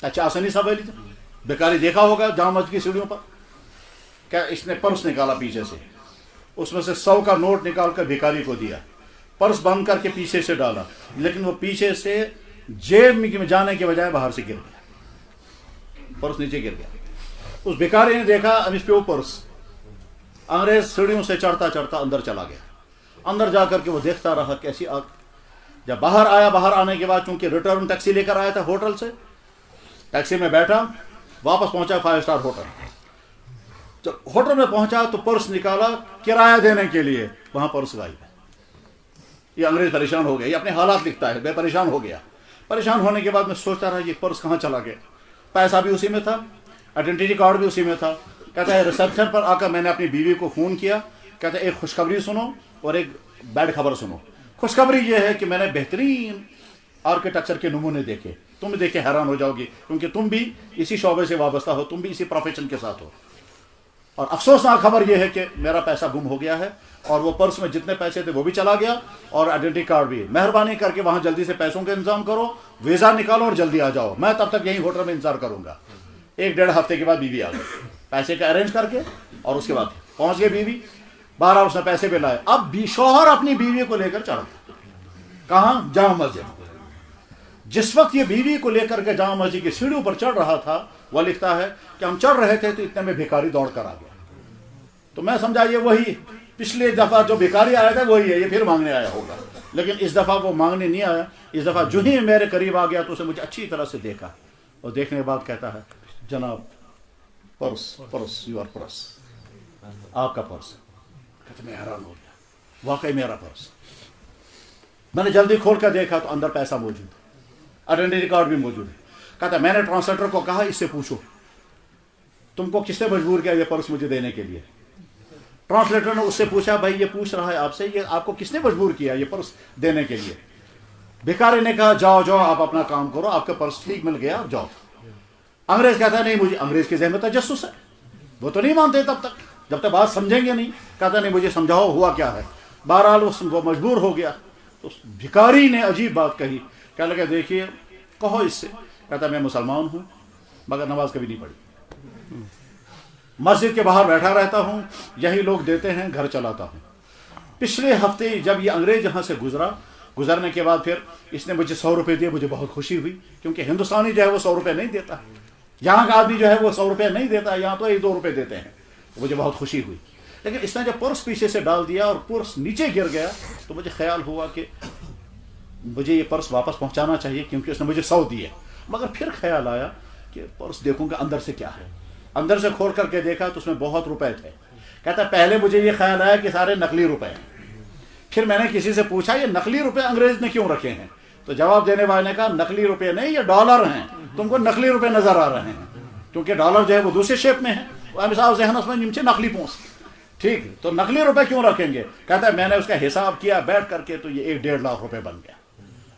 اچھا آسانی سوال تھا. بھکاری دیکھا ہوگا جامع مسجد کی سیڑھیوں پر. کیا اس نے پرس نکالا پیچھے سے, اس میں سے 100 کا نوٹ نکال کر بھکاری کو دیا. پرس بند کر کے پیچھے سے ڈالا, لیکن وہ پیچھے سے جیب میں جانے کے بجائے باہر سے گر گیا. پرس نیچے گر گیا. اس بھکاری نے دیکھا اب اس پہ وہ پرس. انگریز سیڑھیوں سے چڑھتا چڑھتا اندر چلا گیا. اندر جا کر کے وہ دیکھتا رہا کیسی آگ. جب باہر آیا, باہر آنے کے بعد چونکہ ریٹرن ٹیکسی لے کر آیا تھا ہوٹل سے, ٹیکسی میں بیٹھا, واپس پہنچا 5 اسٹار ہوٹل. جب ہوٹل میں پہنچا تو پرس نکالا کرایہ دینے کے لیے, وہاں پرس غائب ہے. یہ انگریز پریشان ہو گیا. یہ اپنے حالات لکھتا ہے, بے پریشان ہو گیا. پریشان ہونے کے بعد میں سوچتا رہا یہ پرس کہاں چلا گیا. پیسہ بھی اسی میں تھا, آئیڈینٹی کارڈ بھی اسی میں تھا. کہتا ہے ریسپشن پر آ کر میں نے اپنی بیوی کو فون کیا. کہتا ہے ایک خوشخبری سنو اور ایک بیڈ خبر سنو. خوشخبری یہ ہے کہ میں نے بہترین آرکیٹیکچر کے نمونے دیکھے. تم دیکھ کے حیران ہو جاؤ گی کیونکہ تم بھی اسی شعبے سے وابستہ ہو, تم بھی اسی پروفیشن کے ساتھ ہو. اور افسوسناک خبر یہ ہے کہ میرا پیسہ گم ہو گیا ہے اور وہ پرس میں جتنے پیسے تھے وہ بھی چلا گیا اور آئیڈینٹی کارڈ بھی. مہربانی کر کے وہاں جلدی سے پیسوں کا انتظام کرو, ویزا نکالو اور جلدی آ جاؤ. میں تب تک یہیں ہوٹل میں انتظار کروں گا. 1-1.5 ہفتے کے بعد بیوی آ گئی پیسے کا ارینج کر کے, اور اس کے بعد پہنچ گئی بیوی. 12 اس نے پیسے پہ لائے. اب شوہر اپنی بیوی کو لے کر چڑھا. کہاں؟ جامع مسجد. جس وقت یہ بیوی کو لے کر کے جامع مسجد کی سیڑھیوں پر چڑھ رہا تھا, وہ لکھتا ہے کہ ہم چڑھ رہے تھے تو اتنے میں بھکاری دوڑ کر آ گیا. تو میں سمجھا یہ وہی پچھلے دفعہ جو بھکاری آیا تھا وہی ہے, یہ پھر مانگنے آیا ہوگا. لیکن اس دفعہ وہ مانگنے نہیں آیا. اس دفعہ جو ہی میرے قریب آ گیا تو اسے مجھے اچھی طرح سے دیکھا, اور دیکھنے کے بعد کہتا ہے جناب پرس یور پرس, آپ کا پرس. کہتا میں حیران ہو گیا, واقعی میرا پرس. میں نے جلدی کھول کر دیکھا تو اندر پیسہ موجود ہے, آئیڈینٹی کارڈ بھی موجود ہے. کہتا میں نے ٹرانسلیٹر کو کہا اس سے پوچھو تم کو کس نے مجبور کیا یہ پرس مجھے دینے کے لیے. ٹرانسلیٹر نے اس سے پوچھا بھائی یہ پوچھ رہا ہے آپ سے, یہ آپ کو کس نے مجبور کیا یہ پرس دینے کے لیے. بھکاری نے کہا جاؤ جاؤ آپ اپنا کام کرو, آپ کا پرس ٹھیک مل گیا, جاؤ. انگریز کہتا ہے نہیں مجھے, انگریز کے ذہن میں تجسس ہے, وہ تو نہیں مانتے تب تک جب تک بات سمجھیں گے نہیں. کہتا نہیں مجھے سمجھاؤ ہوا کیا ہے. بہرحال وہ مجبور ہو گیا. تو بھکاری نے عجیب بات کہی, کہنے لگا دیکھیے کہو اس سے. کہتا میں مسلمان ہوں مگر نماز کبھی نہیں پڑھی, مسجد کے باہر بیٹھا رہتا ہوں, یہی لوگ دیتے ہیں گھر چلاتا ہوں. پچھلے ہفتے جب یہ انگریز یہاں سے گزرنے کے بعد پھر اس نے مجھے 100 روپے دیے, مجھے بہت خوشی ہوئی کیونکہ ہندوستانی جو ہے وہ 100 روپے نہیں دیتا, یہاں کا آدمی جو ہے وہ 100 روپے نہیں دیتا, یہاں تو 1-2 روپے دیتے ہیں. مجھے بہت خوشی ہوئی. لیکن اس نے جب پرس پیچھے سے ڈال دیا اور پرس نیچے گر گیا تو مجھے خیال ہوا کہ مجھے یہ پرس واپس پہنچانا چاہیے کیونکہ اس نے مجھے 100 دیے. مگر پھر خیال آیا کہ پرس دیکھوں گا اندر سے کیا ہے. اندر سے کھول کر کے دیکھا تو اس میں بہت روپے تھے. کہتا پہلے مجھے یہ خیال آیا کہ سارے نقلی روپے ہیں. پھر میں نے کسی سے پوچھا یہ نقلی روپے انگریز نے کیوں رکھے ہیں, تو جواب دینے والے نے کہا نقلی روپے نہیں, یہ ڈالر ہیں, تم کو نقلی روپے نظر آ رہے ہیں کیونکہ ڈالر جو ہے وہ دوسرے شیپ میں ہے. مثال ذہن میں نیچے نقلی پونس, ٹھیک, تو نقلی روپے کیوں رکھیں گے. کہتا ہے میں نے اس کا حساب کیا بیٹھ کر کے تو یہ 1-1.5 لاکھ روپے بن گیا.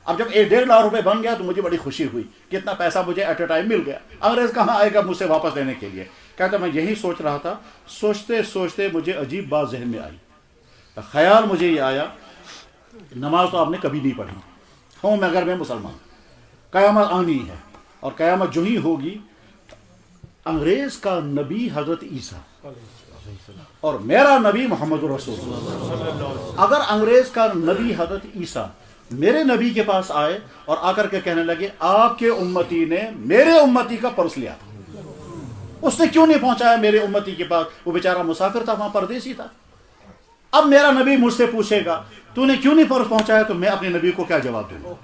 اب جب 1-1.5 لاکھ روپے بن گیا تو مجھے بڑی خوشی ہوئی, کتنا پیسہ مجھے ایٹ اے ٹائم مل گیا. انگریز کہاں آئے گا مجھ سے واپس لینے کے لیے. کہتا میں یہی سوچ رہا تھا, سوچتے سوچتے مجھے عجیب بات ذہن میں آئی. خیال مجھے یہ آیا نماز تو آپ نے کبھی نہیں پڑھی ہوں مگر میں مسلمان, قیامت آنی ہے اور قیامت جو ہی ہوگی انگریز کا نبی حضرت عیسیٰ اور میرا نبی محمد رسول اللہ. اگر انگریز کا نبی حضرت عیسیٰ میرے نبی کے پاس آئے اور آ کر کے کہنے لگے آپ کے امتی نے میرے امتی کا پرس لیا تھا, اس نے کیوں نہیں پہنچایا میرے امتی کے پاس, وہ بیچارہ مسافر تھا, وہاں پردیسی تھا. اب میرا نبی مجھ سے پوچھے گا تو نے کیوں نہیں پرس پہنچایا, تو میں اپنے نبی کو کیا جواب دوں گا.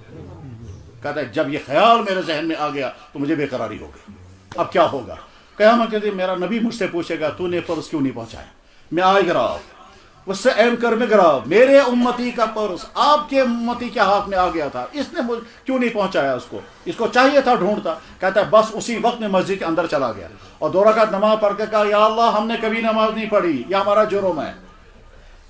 کہتا ہے جب یہ خیال میرے ذہن میں آ گیا تو مجھے بے قراری ہو گئی. اب کیا ہوگا, قیامت کے دن میرا نبی مجھ سے پوچھے گا تو نے پرس کیوں نہیں پہنچایا. میں آئے گراؤ اس سے ایم کر میں گراؤ, میرے امتی کا پرس آپ کے امتی کے ہاتھ میں آ گیا تھا, اس نے کیوں نہیں پہنچایا اس کو چاہیے تھا ڈھونڈتا. کہتا ہے بس اسی وقت میں مسجد کے اندر چلا گیا اور 2 رکعت نماز پڑھ کے کہا یا اللہ ہم نے کبھی نماز نہیں پڑھی, یہ ہمارا جرم ہے.